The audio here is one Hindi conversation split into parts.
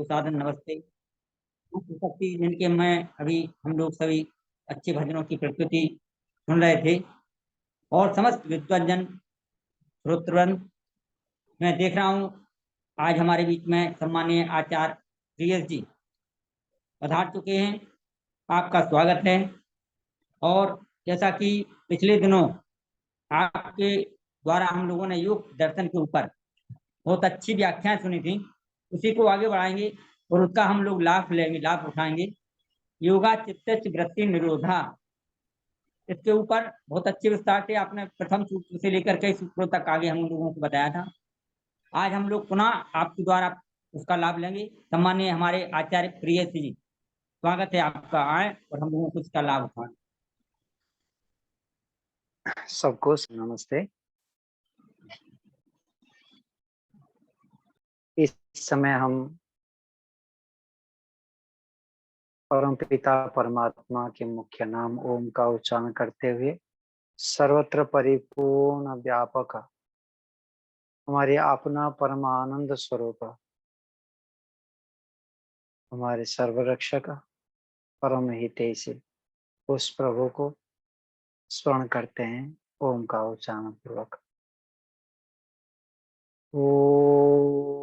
सुसादन नमस्ते। शक्ति जिनके मैं अभी हम लोग सभी अच्छे भजनों की प्रस्तुति सुन रहे थे और समस्त विद्वजन श्रोतृवृंद मैं देख रहा हूँ आज हमारे बीच में सम्मानीय आचार्य श्रीयस जी पधार चुके हैं। आपका स्वागत है। और जैसा कि पिछले दिनों आपके द्वारा हम लोगों ने योग दर्शन के ऊपर बहुत अच्छी व्याख्याएं सुनी थी, उसी को आगे बढ़ाएंगे और उसका हम लोग लाभ लेंगे, लाभ उठाएंगे। योगा चित्त वृत्ति निरोधा, इसके ऊपर बहुत अच्छे विस्तार से आपने प्रथम सूत्र से लेकर कई सूत्रों तक आगे हम लोगों को बताया था। आज हम लोग पुनः आपके द्वारा उसका लाभ लेंगे। सम्मानीय हमारे आचार्य प्रिय जी, स्वागत है आपका, आए और हम लोगों को इसका लाभ उठाएं। सबको नमस्ते। इस समय हम परम पिता परमात्मा के मुख्य नाम ओम का उच्चारण करते हुए सर्वत्र परिपूर्ण व्यापक हमारे अपना परमानंद स्वरूप हमारे सर्वरक्षक परम हितैषी उस प्रभु को स्मरण करते हैं ओम का उच्चारण पूर्वक। ओ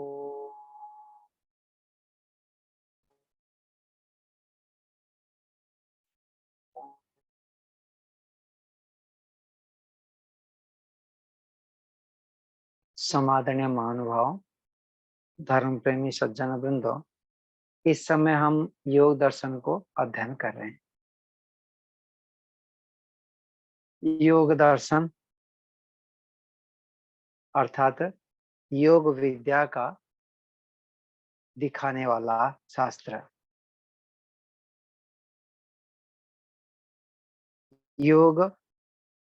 समादरणीय महानुभाव, धर्म प्रेमी सज्जन वृंदो, इस समय हम योग दर्शन को अध्ययन कर रहे हैं। योग दर्शन अर्थात योग विद्या का दिखाने वाला शास्त्र। योग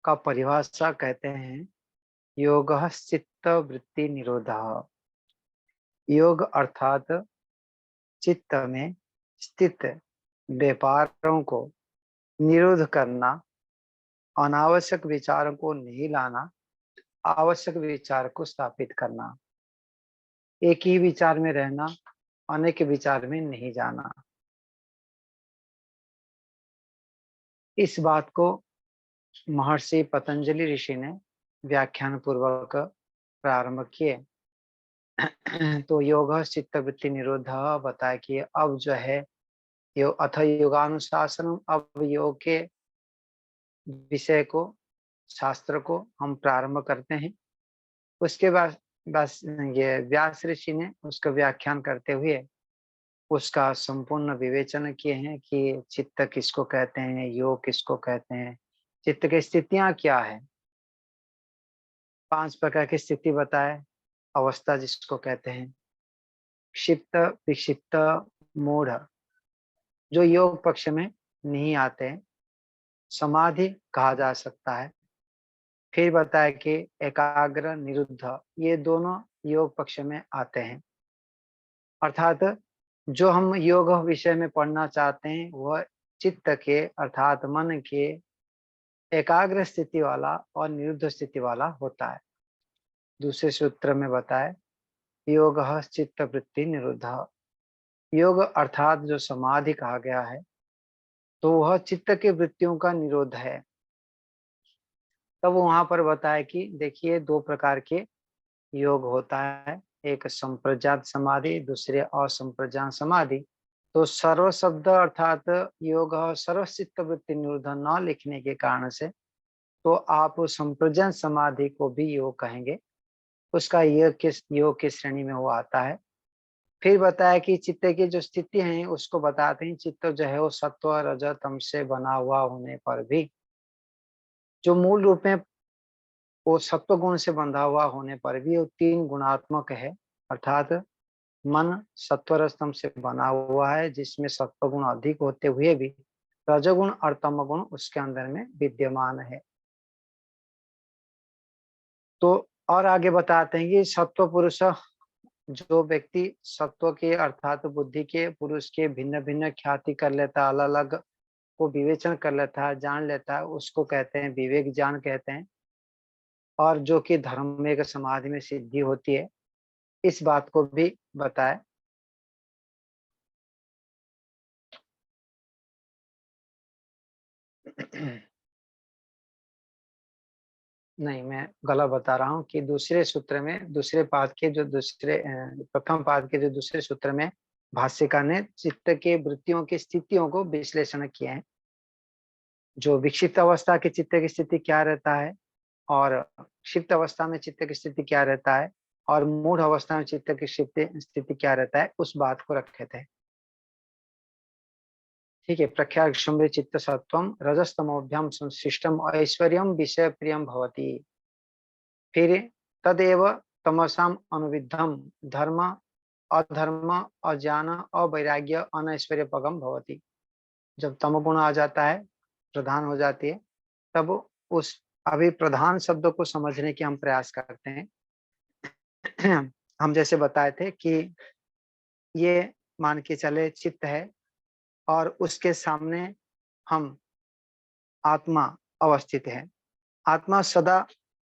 का परिभाषा कहते हैं योग चित्त वृत्ति निरोधः। योग अर्थात चित्त में स्थित व्यापारों को निरोध करना, अनावश्यक विचारों को नहीं लाना, आवश्यक विचार को स्थापित करना, एक ही विचार में रहना, अनेक विचार में नहीं जाना। इस बात को महर्षि पतंजलि ऋषि ने व्याख्यान पूर्वक प्रारंभ किए। तो योग चित्त वृत्ति निरोध बताया कि अब जो है योग अथ योगानुशासन, अब योग के विषय को, शास्त्र को हम प्रारंभ करते हैं। उसके बाद बस ये व्यास ऋषि ने उसका व्याख्यान करते हुए उसका संपूर्ण विवेचन किए हैं कि चित्त किसको कहते हैं, योग किसको कहते हैं, चित्त की स्थितियां क्या है। 5 प्रकार की स्थिति बताए। अवस्था जिसको कहते हैं, क्षिप्त, विक्षिप्त, मूढ़, जो योग पक्ष में नहीं आते हैं, समाधि कहा जा सकता है। फिर बताया कि एकाग्र, निरुद्ध, ये दोनों योग पक्ष में आते हैं। अर्थात जो हम योग विषय में पढ़ना चाहते हैं वह चित्त के अर्थात मन के एकाग्र स्थिति वाला और निरुद्ध स्थिति वाला होता है। दूसरे सूत्र में बताए योग चित्त वृत्ति निरुद्ध। योग अर्थात जो समाधि कहा गया है तो वह चित्त के वृत्तियों का निरोध है। तब वहां पर बताया कि देखिए 2 प्रकार के योग होता है, एक संप्रज्ञात समाधि, दूसरे असंप्रज्ञात समाधि। तो सर्व शब्द अर्थात योग सर्वचित्त वृत्ति निरोध न लिखने के कारण से तो आप संप्रज्ञात समाधि को भी योग कहेंगे, उसका योग की श्रेणी में वो आता है। फिर बताया कि चित्त की जो स्थिति है उसको बताते हैं। चित्त जो है वो सत्व रज तम से बना हुआ होने पर भी, जो मूल रूप में वो सत्व गुण से बंधा हुआ होने पर भी वो 3 गुणात्मक है। अर्थात मन सत्वरस्तम से बना हुआ है, जिसमें सत्व गुण अधिक होते हुए भी रजोगुण और तमगुण उसके अंदर में विद्यमान है। तो और आगे बताते हैं कि सत्व पुरुष, जो व्यक्ति सत्व के अर्थात बुद्धि के पुरुष के भिन्न भिन्न ख्याति कर लेता है, अलग अलग को विवेचन कर लेता है, जान लेता है, उसको कहते हैं विवेक ज्ञान कहते हैं। और जो कि धर्म में समाधि में सिद्धि होती है, इस बात को भी बताए। नहीं, मैं गलत बता रहा हूँ कि दूसरे सूत्र में, दूसरे पाद के जो दूसरे प्रथम पाद के जो दूसरे सूत्र में भाष्यकार ने चित्त के वृत्तियों की स्थितियों को विश्लेषण किए हैं। जो विक्षिप्त अवस्था के चित्त की स्थिति क्या रहता है और क्षिप्त अवस्था में चित्त की स्थिति क्या रहता है और मूढ़ अवस्था में चित्त की स्थिति क्या रहता है, उस बात को रखे थे। ठीक है। प्रख्यात चित्त सत्वम रजस्तमोभ्याम संशिष्टम ऐश्वर्यम विषय प्रियम भवति। फिर तदेव तमसाम अनुविद्धम धर्म अधर्म अज्ञान अवैराग्य अनैश्वर्य पगम भवति। जब तमगुण आ जाता है, प्रधान हो जाती है, तब उस अभी प्रधान शब्द को समझने की हम प्रयास करते हैं। हम जैसे बताए थे कि ये मान के चले चित्त है और उसके सामने हम आत्मा अवस्थित है। आत्मा सदा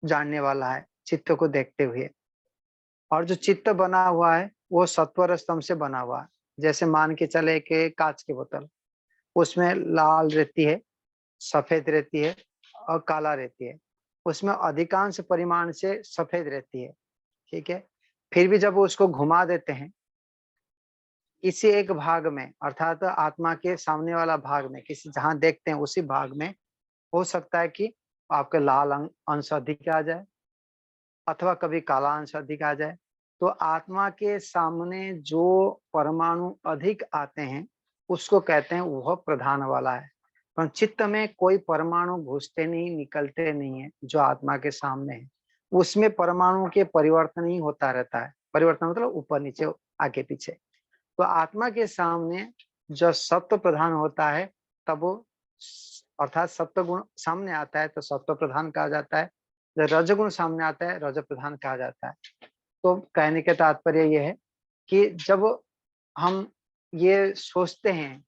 जानने वाला है चित्त को देखते हुए, और जो चित्त बना हुआ है वो सत्वर स्तंभ से बना हुआ है। जैसे मान के चले कि कांच की बोतल, उसमें लाल रहती है, सफेद रहती है और काला रहती है। उसमें अधिकांश परिमाण से सफेद रहती है, ठीक है। फिर भी जब वो उसको घुमा देते हैं, इसी एक भाग में अर्थात आत्मा के सामने वाला भाग में, किसी जहां देखते हैं उसी भाग में हो सकता है कि आपके लाल अंश अधिक आ जाए अथवा कभी काला अंश अधिक आ जाए। तो आत्मा के सामने जो परमाणु अधिक आते हैं उसको कहते हैं वह प्रधान वाला है। पर चित्त में कोई परमाणु घुसते नहीं, निकलते नहीं है। जो आत्मा के सामने है उसमें परमाणु के परिवर्तन ही होता रहता है। परिवर्तन मतलब ऊपर नीचे आगे पीछे। तो आत्मा के सामने जब सत्व प्रधान होता है तब वो अर्थात सत्व गुण सामने आता है तो सत्व प्रधान कहा जाता है। जब रजगुण सामने आता है रज प्रधान कहा जाता है। तो कहने के तात्पर्य यह है कि जब हम ये सोचते हैं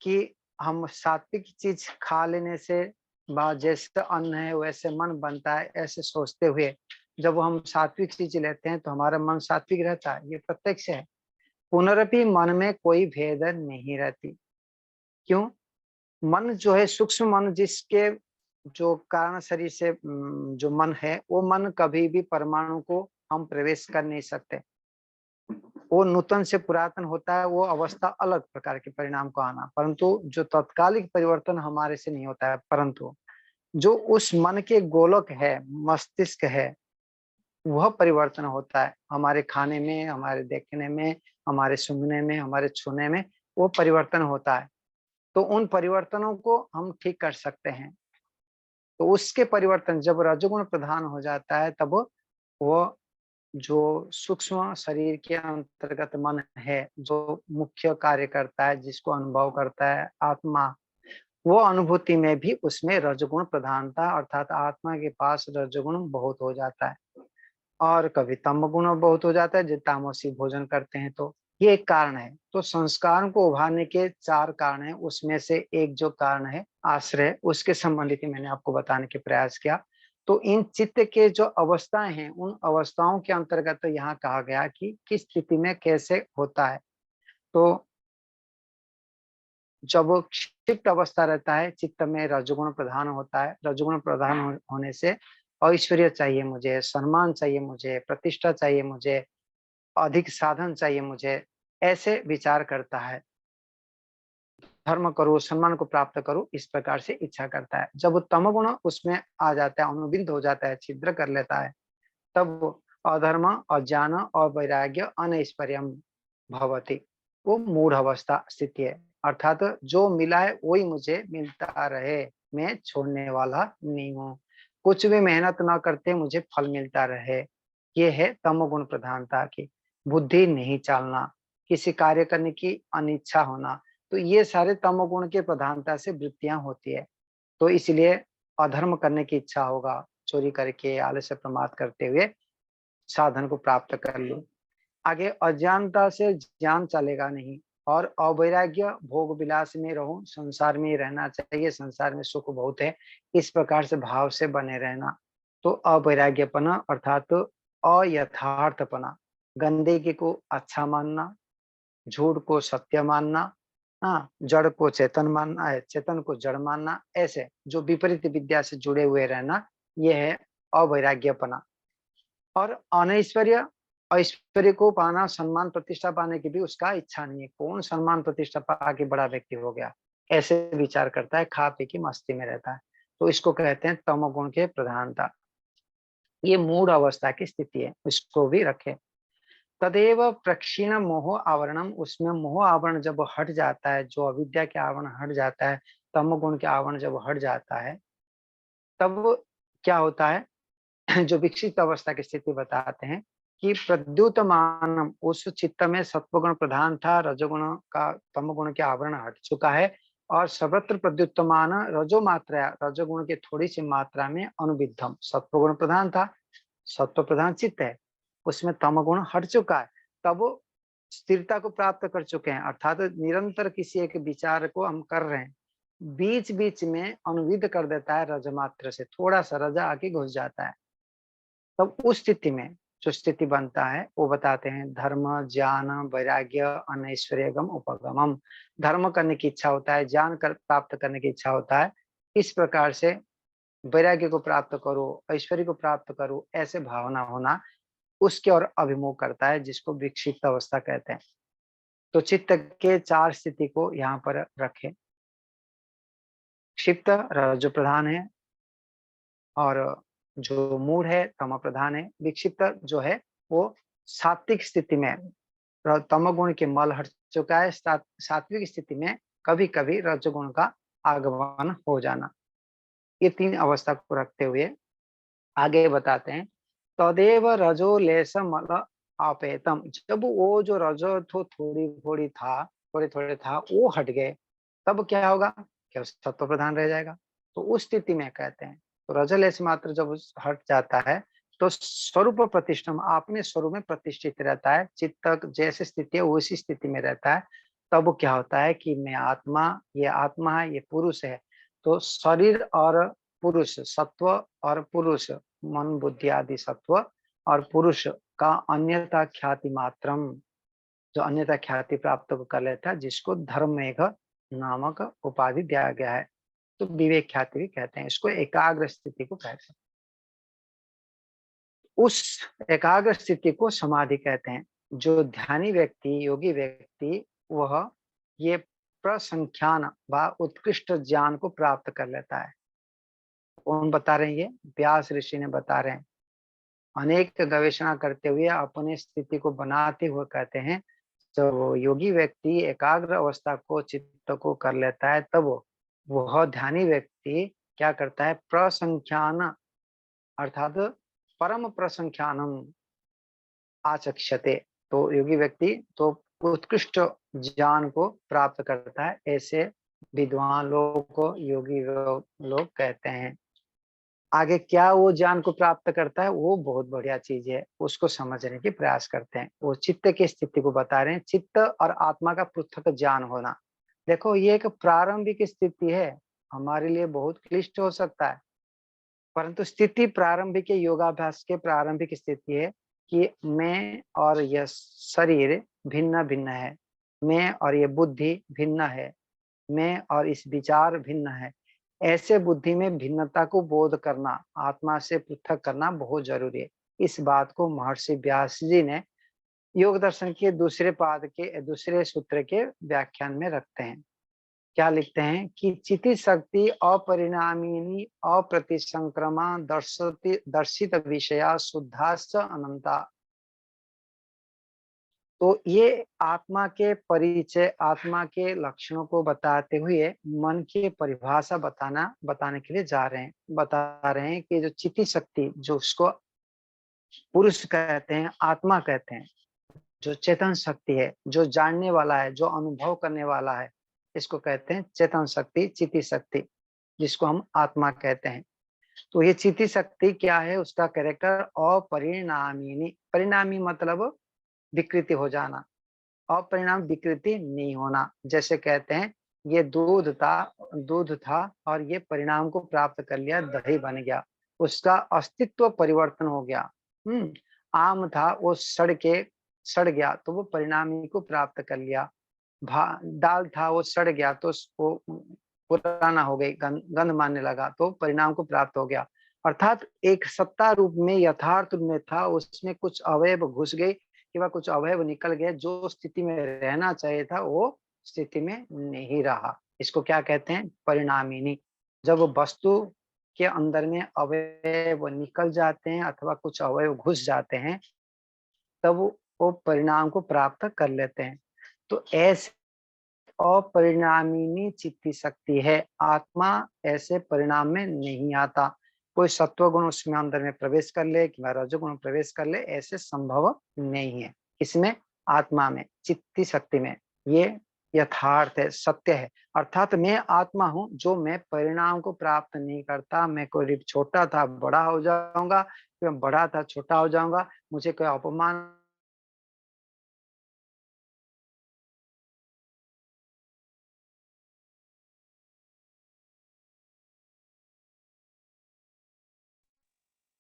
कि हम सात्विक चीज खा लेने से जैसे अन्न है वैसे मन बनता है, ऐसे सोचते हुए जब हम सात्विक चीज लेते हैं तो हमारा मन सात्विक रहता है, ये प्रत्यक्ष है। पुनरपि मन में कोई भेद नहीं रहती। क्यों? मन जो है सूक्ष्म मन, जिसके जो कारण शरीर से जो मन है, वो मन कभी भी परमाणु को हम प्रवेश कर नहीं सकते। वो नूतन से पुरातन होता है, वो अवस्था अलग प्रकार के परिणाम को आना, परंतु जो तत्कालिक परिवर्तन हमारे से नहीं होता है। परंतु जो उस मन के गोलक है, मस्तिष्क है, वह परिवर्तन होता है। हमारे खाने में, हमारे देखने में, हमारे सूंघने में, हमारे छूने में वो परिवर्तन होता है। तो उन परिवर्तनों को हम ठीक कर सकते हैं। तो उसके परिवर्तन जब रजोगुण प्रधान हो जाता है तब वो जो सूक्ष्म शरीर के अंतर्गत मन है, जो मुख्य कार्य करता है, जिसको अनुभव करता है आत्मा, वो अनुभूति में भी उसमें रजोगुण प्रधानता अर्थात आत्मा के पास रजोगुण बहुत हो जाता है। और कभी तमगुण बहुत हो जाता है जब तामसी भोजन करते हैं। तो ये एक कारण है। तो संस्कार को उभारने के 4 कारण हैं, उसमें से एक जो कारण है आश्रय, उसके संबंधित ही मैंने आपको बताने के प्रयास किया। तो इन चित्त के जो अवस्थाएं हैं, उन अवस्थाओं के अंतर्गत तो यहाँ कहा गया कि किस स्थिति में कैसे होता है। तो जब वो क्षिप्त अवस्था रहता है, चित्त में रजोगुण प्रधान होता है। रजोगुण प्रधान होने से ऐश्वर्य चाहिए मुझे, सम्मान चाहिए मुझे, प्रतिष्ठा चाहिए मुझे, अधिक साधन चाहिए मुझे, ऐसे विचार करता है। धर्म करो, सम्मान को प्राप्त करो, इस प्रकार से इच्छा करता है। जब वो तमगुण उसमें आ जाता है, अनुबिंद हो जाता है, छिद्र कर लेता है, तब वो अधर्म, अज्ञान और वैराग्य अनैश्वर्यम भवति, वो मूढ़ अवस्था स्थिति है। अर्थात जो मिला है वही मुझे मिलता रहे, मैं छोड़ने वाला नहीं हूँ। कुछ भी मेहनत न करते मुझे फल मिलता रहे, ये है तमोगुण प्रधानता की। बुद्धि नहीं चालना, किसी कार्य करने की अनिच्छा होना, तो ये सारे तमोगुण के प्रधानता से वृत्तियां होती है। तो इसलिए अधर्म करने की इच्छा होगा, चोरी करके, आलस्य प्रमाद करते हुए साधन को प्राप्त कर लूं। आगे अज्ञानता से ज्ञान चलेगा नहीं, और अवैराग्य, भोग विलास में रहूं, संसार में ही रहना चाहिए, संसार में सुख बहुत है, इस प्रकार से भाव से बने रहना। तो अवैराग्यपना अर्थात अयथार्थपना, गंदगी को अच्छा मानना, झूठ को सत्य मानना, हाँ, जड़ को चेतन मानना है, चेतन को जड़ मानना, ऐसे जो विपरीत विद्या से जुड़े हुए रहना, यह है अवैराग्यपना। और अनैश्वर्य, ऐश्वर्य को पाना, सम्मान प्रतिष्ठा पाने की भी उसका इच्छा नहीं है। कौन सम्मान प्रतिष्ठा पा के बड़ा व्यक्ति हो गया, ऐसे विचार करता है, खा पी की मस्ती में रहता है। तो इसको कहते हैं तमोगुण के प्रधानता। ये मूढ़ अवस्था की स्थिति है, इसको भी रखें। तदेव प्रक्षीण मोह आवरणम, उसमें मोह आवरण जब हट जाता है, जो अविद्या के आवरण हट जाता है, तमोगुण के आवरण जब हट जाता है, तब क्या होता है? जो विकसित अवस्था की स्थिति बताते हैं कि प्रद्युतमानम, उस चित्त में सत्वगुण प्रधान था, रजोगुण का, तमोगुण के आवरण हट चुका है, और सर्वत्र प्रद्युतमान रजो मात्रा, रजोगुण के थोड़ी सी मात्रा में अनुविद्धम, सत्वगुण प्रधान था, सत्व प्रधान चित्त है, उसमें तमगुण हट चुका है, तब वो स्थिरता को प्राप्त कर चुके हैं। अर्थात निरंतर किसी एक विचार को हम कर रहे हैं, बीच बीच में अनुविध कर देता है, रज मात्र से थोड़ा सा रजा आके घुस जाता है, तब उस स्थिति में जो स्थिति बनता है वो बताते हैं धर्म ज्ञान वैराग्य अनैश्वर्यगम उपगमम। धर्म करने की इच्छा होता है, ज्ञान कर प्राप्त करने की इच्छा होता है, इस प्रकार से वैराग्य को प्राप्त करो, ऐश्वर्य को प्राप्त करो, ऐसे भावना होना उसके और अभिमुख करता है, जिसको विक्षिप्त अवस्था कहते हैं। तो चित्त के चार स्थिति को यहाँ पर रखें। क्षिप्त रजो प्रधान है, और जो मूढ़ है तम प्रधान है। विक्षिप्त जो है वो सात्विक स्थिति में, तमोगुण के मल हट चुका है, सात्विक स्थिति में कभी कभी रजोगुण का आगमन हो जाना। ये तीन अवस्था को रखते हुए आगे बताते हैं तदेव रजो लेस मल आपेतम, जब वो जो रजो तो थोड़ी थोड़ी था, थोड़े थोड़े था, वो हट गए, तब क्या होगा? क्या सत्व प्रधान रह जाएगा? तो उस स्थिति में कहते हैं, तो रजोलेस मात्र जब हट जाता है तो स्वरूप प्रतिष्ठम, अपने स्वरूप में प्रतिष्ठित रहता है, चित्त जैसे स्थिति है उसी स्थिति में रहता है। तब क्या होता है कि मैं आत्मा, ये आत्मा है, ये पुरुष है। तो शरीर और पुरुष, सत्व और पुरुष, मन बुद्धि आदि सत्व और पुरुष का अन्यथा ख्याति मात्रम, जो अन्यथा ख्याति प्राप्त कर लेता है, जिसको धर्ममेघ नामक उपाधि दिया गया है। तो विवेक ख्याति भी कहते हैं इसको, एकाग्र स्थिति को कहते हैं। उस एकाग्र स्थिति को समाधि कहते हैं। जो ध्यानी व्यक्ति, योगी व्यक्ति, वह ये प्रसंख्यान व उत्कृष्ट ज्ञान को प्राप्त कर लेता है। कौन बता रहे हैं? ये व्यास ऋषि ने बता रहे हैं। अनेक गवेषणा करते हुए अपने स्थिति को बनाते हुए कहते हैं, तो योगी व्यक्ति एकाग्र अवस्था को, चित्त को कर लेता है, तब वह ध्यानी व्यक्ति क्या करता है? प्रसंख्यान, अर्थात परम प्रसंख्यानम आचक्ष्यते। तो योगी व्यक्ति तो उत्कृष्ट ज्ञान को प्राप्त करता है, ऐसे विद्वान लोग को योगी लोग कहते हैं। आगे क्या वो ज्ञान को प्राप्त करता है, वो बहुत बढ़िया चीज है, उसको समझने की प्रयास करते हैं। वो चित्त की स्थिति को बता रहे हैं, चित्त और आत्मा का पृथक ज्ञान होना। देखो ये एक प्रारंभिक स्थिति है, हमारे लिए बहुत क्लिष्ट हो सकता है, परंतु स्थिति प्रारंभिक योगाभ्यास के प्रारंभिक स्थिति है कि मैं और यह शरीर भिन्न भिन्न है, मैं और ये बुद्धि भिन्न है, मैं और इस विचार भिन्न है। ऐसे बुद्धि में भिन्नता को बोध करना, आत्मा से पृथक करना बहुत जरूरी है। इस बात को महर्षि व्यास जी ने योग दर्शन के दूसरे पाद के दूसरे सूत्र के व्याख्यान में रखते हैं। क्या लिखते हैं कि चिति शक्ति अपरिणामिनी अप्रतिसंक्रमा दर्शित विषया शुद्धाश्च अनंता। तो ये आत्मा के परिचय, आत्मा के लक्षणों को बताते हुए मन की परिभाषा बताने के लिए जा रहे हैं। बता रहे हैं कि जो चिति शक्ति, जो उसको पुरुष कहते हैं, आत्मा कहते हैं, जो चेतन शक्ति है, जो जानने वाला है, जो अनुभव करने वाला है, इसको कहते हैं चेतन शक्ति, चिति शक्ति, जिसको हम आत्मा कहते हैं। तो ये चिति शक्ति क्या है? उसका कैरेक्टर अपरिणामी, परिणामी मतलब विकृति हो जाना, अपरिणाम विकृति नहीं होना। जैसे कहते हैं ये दूध था और ये परिणाम को प्राप्त कर लिया, दही बन गया, उसका अस्तित्व परिवर्तन हो गया। आम था वो सड़ गया, तो वो परिणामी को प्राप्त कर लिया। दाल था वो सड़ गया, तो उसको पुराना हो गई, गंध मारने लगा, तो परिणाम को प्राप्त हो गया। अर्थात एक सत्ता रूप में यथार्थ रूप में था, उसमें कुछ अवयव घुस गए कि वह कुछ अवयव निकल गए, जो स्थिति में रहना चाहिए था वो स्थिति में नहीं रहा। इसको क्या कहते हैं? परिणामिनी। जब वो वस्तु के अंदर में अवयव निकल जाते हैं अथवा कुछ अवयव घुस जाते हैं, तब वो परिणाम को प्राप्त कर लेते हैं। तो ऐसे अपरिणामिनी चित्ती शक्ति है। आत्मा ऐसे परिणाम में नहीं आता। कोई सत्व गुण उसमें अंदर में प्रवेश कर ले कि रजोगुण प्रवेश कर ले, ऐसे संभव नहीं है। इसमें आत्मा में, चित्ती शक्ति में ये यथार्थ है, सत्य है। अर्थात मैं आत्मा हूँ जो मैं परिणाम को प्राप्त नहीं करता। मैं कोई छोटा था बड़ा हो जाऊंगा, मैं बड़ा था छोटा हो जाऊंगा, मुझे कोई अपमान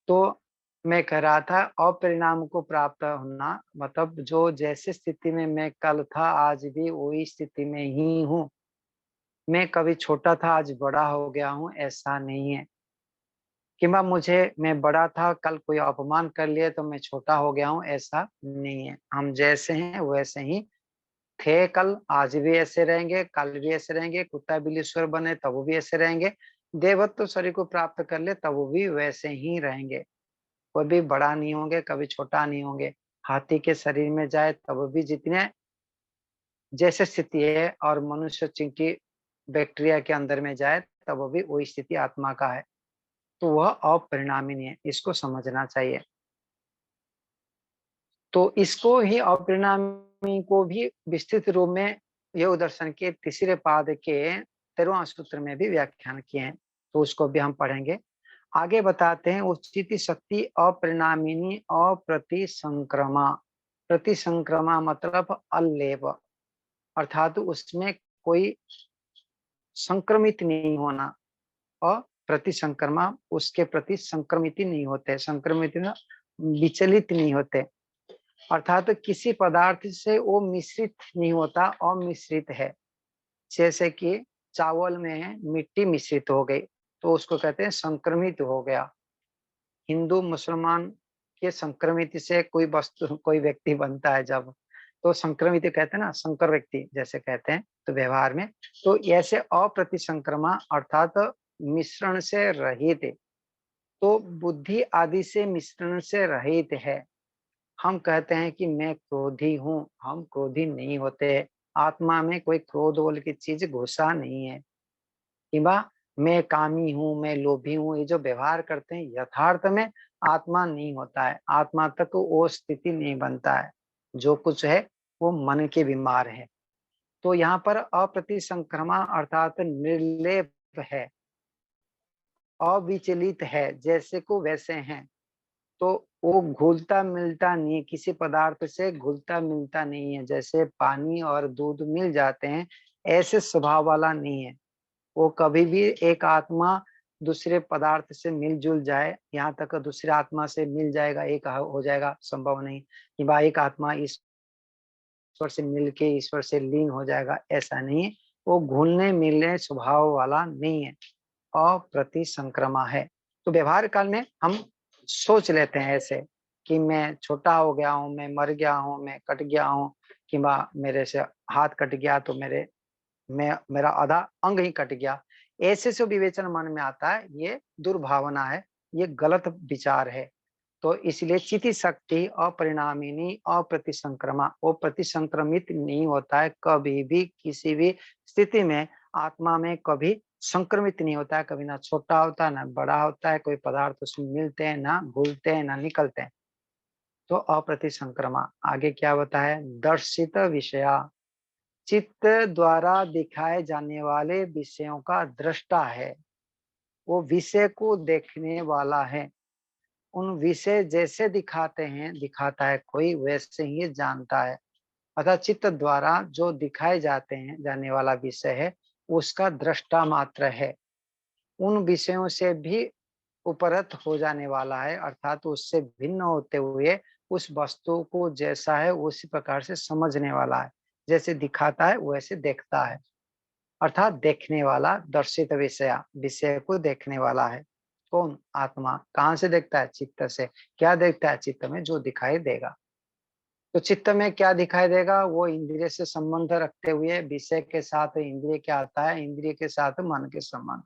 तो मैं कह रहा था अपरिणाम को प्राप्त होना मतलब जो जैसे स्थिति में मैं कल था आज भी वही स्थिति में ही हूँ। मैं कभी छोटा था आज बड़ा हो गया हूँ, ऐसा नहीं है। किंवा मैं बड़ा था कल कोई अपमान कर लिया तो मैं छोटा हो गया हूँ, ऐसा नहीं है। हम जैसे हैं वैसे ही थे कल, आज भी ऐसे रहेंगे, कल भी ऐसे रहेंगे। कुत्ता बिल्ली ईश्वर बने तब वो भी ऐसे रहेंगे। देवत्व शरीर को प्राप्त कर ले तब वो भी वैसे ही रहेंगे। कभी बड़ा नहीं होंगे, कभी छोटा नहीं होंगे। हाथी के शरीर में जाए तब भी जितने जैसे स्थिति है, और मनुष्य चींटी बैक्टीरिया के अंदर में जाए तब भी वही स्थिति आत्मा का है। तो वह अपरिणामी नहीं है, इसको समझना चाहिए। तो इसको ही अपरिणामी को भी विस्तृत रूप में योग दर्शन के तीसरे पाद के 13वां सूत्र में भी व्याख्यान किए हैं, तो उसको भी हम पढ़ेंगे। आगे बताते हैं उचित शक्ति अपरिणामिनी अप्रतिसंक्रमा। प्रतिसंक्रमा मतलब अल्लेप, अर्थात उसमें कोई संक्रमित नहीं होना। और प्रतिसंक्रमा उसके प्रति संक्रमित नहीं होते, संक्रमित ना विचलित नहीं होते। अर्थात किसी पदार्थ से वो मिश्रित नहीं होता, अमिश्रित है। जैसे कि चावल में मिट्टी मिश्रित हो गई तो उसको कहते हैं संक्रमित हो गया। हिंदू मुसलमान के संक्रमित से कोई वस्तु कोई व्यक्ति बनता है जब, तो संक्रमित कहते हैं ना, संकर व्यक्ति जैसे कहते हैं तो व्यवहार में। तो ऐसे अप्रतिसंक्रमा अर्थात मिश्रण से रहित, तो बुद्धि आदि से मिश्रण से रहित है। हम कहते हैं कि मैं क्रोधी हूँ, हम क्रोधी नहीं होते। आत्मा में कोई क्रोध बोल की चीज घुसा नहीं है। कि मैं कामी हूँ, मैं लोभी हूँ, ये जो व्यवहार करते हैं यथार्थ में आत्मा नहीं होता है। आत्मा तक वो स्थिति नहीं बनता है। जो कुछ है वो मन के बीमार है। तो यहाँ पर अप्रतिसंक्रमा अर्थात निर्लेप है, अविचलित है, जैसे को वैसे हैं। तो वो घुलता मिलता नहीं है, किसी पदार्थ से घुलता मिलता नहीं है। जैसे पानी और दूध मिल जाते हैं, ऐसे स्वभाव वाला नहीं है। वो कभी भी एक आत्मा दूसरे पदार्थ से मिलजुल जाए, यहाँ तक दूसरे आत्मा से मिल जाएगा, एक हो जाएगा, संभव नहीं। कि भाई एक आत्मा ईश्वर से मिलके ईश्वर से लीन हो जाएगा, ऐसा नहीं है। वो घुलने मिलने स्वभाव वाला नहीं है, अप्रतिसंक्रमा है। तो व्यवहार काल में हम सोच लेते हैं ऐसे कि मैं छोटा हो गया हूँ, मैं मर गया हूँ, मैं कट गया हूँ, कि मेरे से हाथ कट गया तो मेरा आधा अंग ही कट गया। ऐसे से विवेचन मन में आता है, ये दुर्भावना है, ये गलत विचार है। तो इसलिए चिति शक्ति अपरिणामिनी अप्रतिसंक्रमा, वो प्रतिसंक्रमित नहीं होता है कभी भी, किसी भी स्थिति में। आत्मा में कभी संक्रमित नहीं होता है, कभी ना छोटा होता है ना बड़ा होता है। कोई पदार्थ उसमें मिलते हैं ना घुलते हैं ना निकलते हैं। तो अप्रतिसंक्रमा। आगे क्या बताया? दर्शित विषया, चित्त द्वारा दिखाए जाने वाले विषयों का दृष्टा है। वो विषय को देखने वाला है। उन विषय जैसे दिखाता है कोई, वैसे ही जानता है। अर्थात चित्त द्वारा जो दिखाए जाते हैं जाने वाला विषय है, उसका दृष्टा मात्र है। उन विषयों से भी उपरत हो जाने वाला है, अर्थात उससे भिन्न होते हुए उस वस्तु को जैसा है उसी प्रकार से समझने वाला है। जैसे दिखाता है वैसे देखता है, अर्थात देखने वाला, दर्शित विषय, विषय को देखने वाला है। कौन? आत्मा। कहाँ से देखता है? चित्त से। क्या देखता है? चित्त में जो दिखाई देगा। तो चित्त में क्या दिखाई देगा? वो इंद्रिय से संबंध रखते हुए विषय के साथ इंद्रिय क्या आता है? इंद्रिय के साथ मन के संबंध।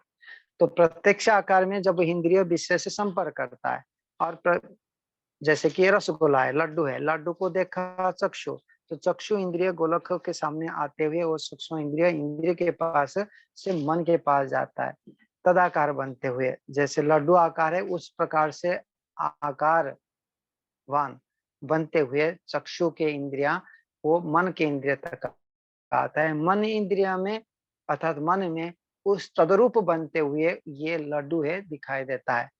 तो प्रत्यक्ष आकार में जब इंद्रिय विषय से संपर्क करता है और जैसे कि ये रसगुल्ला है, लड्डू है, लड्डू को देखा चक्षु, तो चक्षु इंद्रिय गोलक के सामने आते हुए वो सूक्ष्म इंद्रिय इंद्रिय के पास से मन के पास जाता है, तदाकार बनते हुए। जैसे लड्डू आकार है उस प्रकार से आकारवान बनते हुए चक्षु के इंद्रिया वो मन के इंद्रिय तक आता है। मन इंद्रिया में अर्थात मन में उस तदरूप बनते हुए ये लड्डू है दिखाई देता है।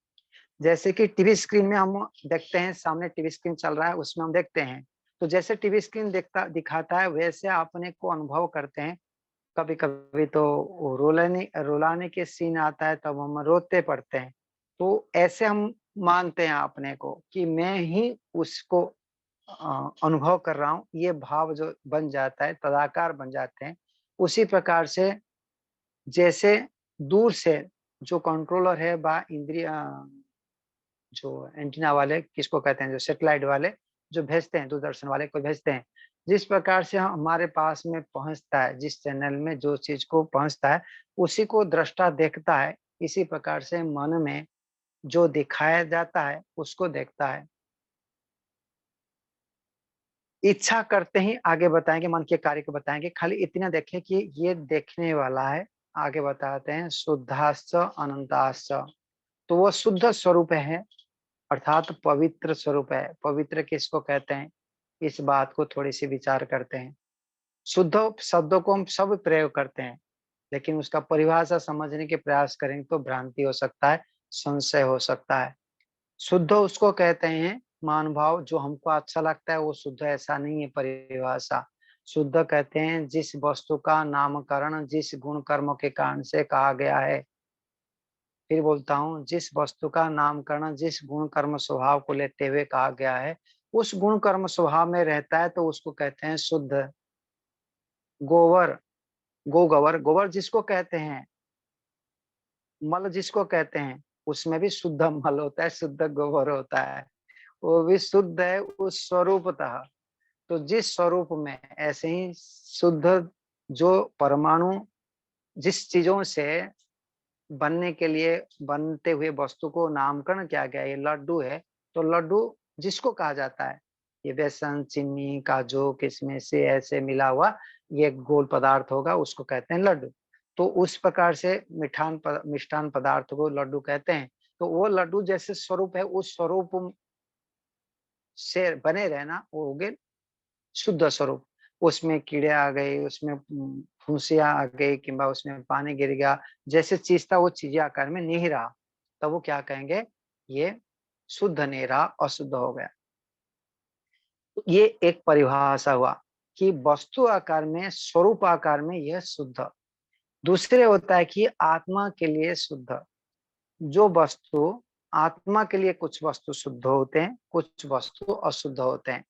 जैसे कि टीवी स्क्रीन में हम देखते हैं, सामने टीवी स्क्रीन चल रहा है, उसमें हम देखते हैं, तो जैसे टीवी स्क्रीन दिखाता है वैसे अपने को अनुभव करते हैं। कभी कभी तो रोलाने रुलाने के सीन आता है तब हम रोते पड़ते हैं। तो ऐसे हम मानते हैं अपने को कि मैं ही उसको अनुभव कर रहा हूँ, ये भाव जो बन जाता है, तदाकार बन जाते हैं। उसी प्रकार से जैसे दूर से जो कंट्रोलर है बा इंद्रिय जो एंटीना वाले किसको कहते हैं, जो सैटेलाइट वाले जो भेजते हैं, दूरदर्शन वाले को भेजते हैं, जिस प्रकार से हमारे पास में पहुंचता है, जिस चैनल में जो चीज को पहुंचता है उसी को दृष्टा देखता है। इसी प्रकार से मन में जो दिखाया जाता है उसको देखता है। इच्छा करते ही आगे बताएंगे, मन के कार्य को बताएंगे, खाली इतना देखें कि ये देखने वाला है। आगे बताते हैं शुद्धाश्च अनंताश्च, तो वो शुद्ध स्वरूप है अर्थात पवित्र स्वरूप है। पवित्र किसको कहते हैं, इस बात को थोड़ी सी विचार करते हैं। शुद्ध शब्दों को हम सब प्रयोग करते हैं, लेकिन उसका परिभाषा समझने के प्रयास करेंगे तो भ्रांति हो सकता है, संशय हो सकता है। शुद्ध उसको कहते हैं मान भाव जो हमको अच्छा लगता है वो शुद्ध, ऐसा नहीं है परिभाषा। शुद्ध कहते हैं जिस वस्तु का नामकरण जिस गुण कर्म के कारण से कहा गया है। फिर बोलता हूँ, जिस वस्तु का नामकरण जिस गुण कर्म स्वभाव को लेते हुए कहा गया है, उस गुण कर्म स्वभाव में रहता है तो उसको कहते हैं शुद्ध। गोबर, गोबर, गोबर जिसको कहते हैं, मल जिसको कहते हैं, उसमें भी शुद्ध मल होता है, शुद्ध गोबर होता है, वो भी शुद्ध है उस स्वरूपतः। तो जिस स्वरूप में ऐसे ही शुद्ध जो परमाणु जिस चीजों से बनने के लिए बनते हुए वस्तु को नामकरण किया गया, ये लड्डू है, तो लड्डू जिसको कहा जाता है, ये बेसन चीनी काजू किशमिश से ऐसे मिला हुआ ये गोल पदार्थ होगा, उसको कहते हैं लड्डू। तो उस प्रकार से मिष्ठान पदार्थ को लड्डू कहते हैं। तो वो लड्डू जैसे स्वरूप है उस स्वरूप से बने रहना वो हो गए शुद्ध स्वरूप। उसमें कीड़े आ गए, उसमें फुंसियाँ आ गई किंबा उसमें पानी गिर गया, जैसे चीज़ था वो चीज़ आकार में नहीं रहा, तब वो क्या कहेंगे, ये शुद्ध नहीं रहा, अशुद्ध हो गया। तो ये एक परिभाषा हुआ कि वस्तु आकार में स्वरूप आकार में यह शुद्ध। दूसरे होता है कि आत्मा के लिए शुद्ध। जो वस्तु आत्मा के लिए कुछ वस्तु शुद्ध होते हैं, कुछ वस्तु अशुद्ध होते हैं।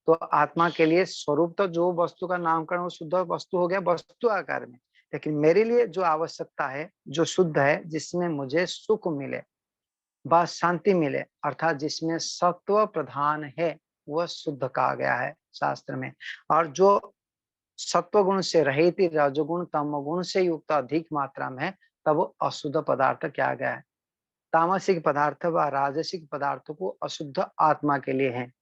तो आत्मा के लिए स्वरूप तो जो वस्तु का नामकरण वो शुद्ध वस्तु हो गया वस्तु आकार में, लेकिन मेरे लिए जो आवश्यकता है जो शुद्ध है, जिसमें मुझे सुख मिले व शांति मिले, अर्थात जिसमें सत्व प्रधान है, वह शुद्ध कहा गया है शास्त्र में। और जो सत्व गुण से रहित रजोगुण तम गुण से युक्त अधिक मात्रा में है, तब वो अशुद्ध पदार्थ क्या गया है। तामसिक पदार्थ व राजसिक पदार्थ को अशुद्ध आत्मा के लिए है,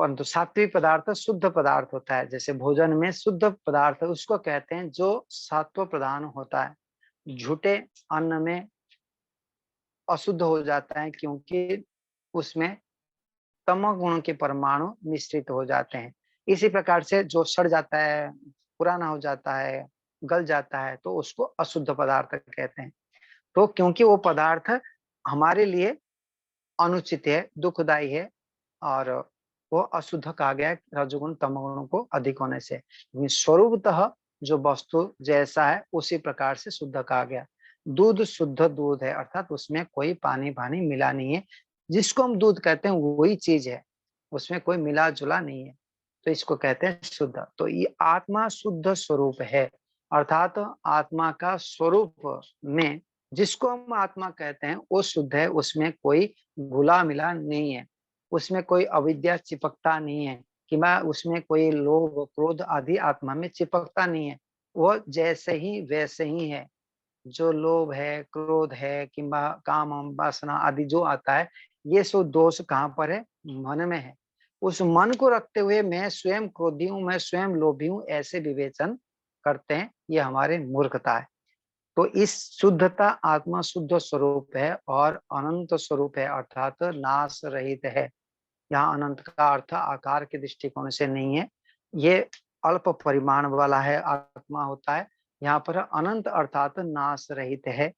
परंतु सात्विक पदार्थ शुद्ध पदार्थ होता है। जैसे भोजन में शुद्ध पदार्थ उसको कहते हैं जो सत्व प्रधान होता है। झूठे अन्न में अशुद्ध हो जाता है क्योंकि उसमें तमो गुण के परमाणु मिश्रित हो जाते हैं। इसी प्रकार से जो सड़ जाता है, पुराना हो जाता है, गल जाता है, तो उसको अशुद्ध पदार्थ कहते हैं। तो क्योंकि वो पदार्थ हमारे लिए अनुचित है, दुखदायी है, और वो अशुद्ध कहा गया है रजोगुण तमोगुण को अधिक होने से। स्वरूपतः जो वस्तु जैसा है उसी प्रकार से शुद्ध कहा गया। दूध शुद्ध दूध है, अर्थात उसमें कोई पानी पानी मिला नहीं है, जिसको हम दूध कहते हैं वही चीज है, उसमें कोई मिला जुला नहीं है, तो इसको कहते हैं शुद्ध। तो ये आत्मा शुद्ध स्वरूप है, अर्थात आत्मा का स्वरूप में जिसको हम आत्मा कहते हैं वो शुद्ध है, उसमें कोई घुला मिला नहीं है, उसमें कोई अविद्या चिपकता नहीं है, कि मैं उसमें कोई लोभ क्रोध आदि आत्मा में चिपकता नहीं है। वो जैसे ही वैसे ही है। जो लोभ है, क्रोध है, किंबा काम वासना आदि जो आता है, ये सब दोष कहाँ पर है? मन में है। उस मन को रखते हुए मैं स्वयं क्रोधी हूँ, मैं स्वयं लोभी हूँ, ऐसे विवेचन करते हैं, ये हमारे मूर्खता है। तो इस शुद्धता आत्मा शुद्ध स्वरूप है और अनंत स्वरूप है, अर्थात नाश रहित है। यहाँ अनंत का अर्थ आकार के दृष्टिकोण से नहीं है, ये अल्प परिमाण वाला है, आत्मा होता है। यहाँ पर अनंत अर्थात नाश रहित है।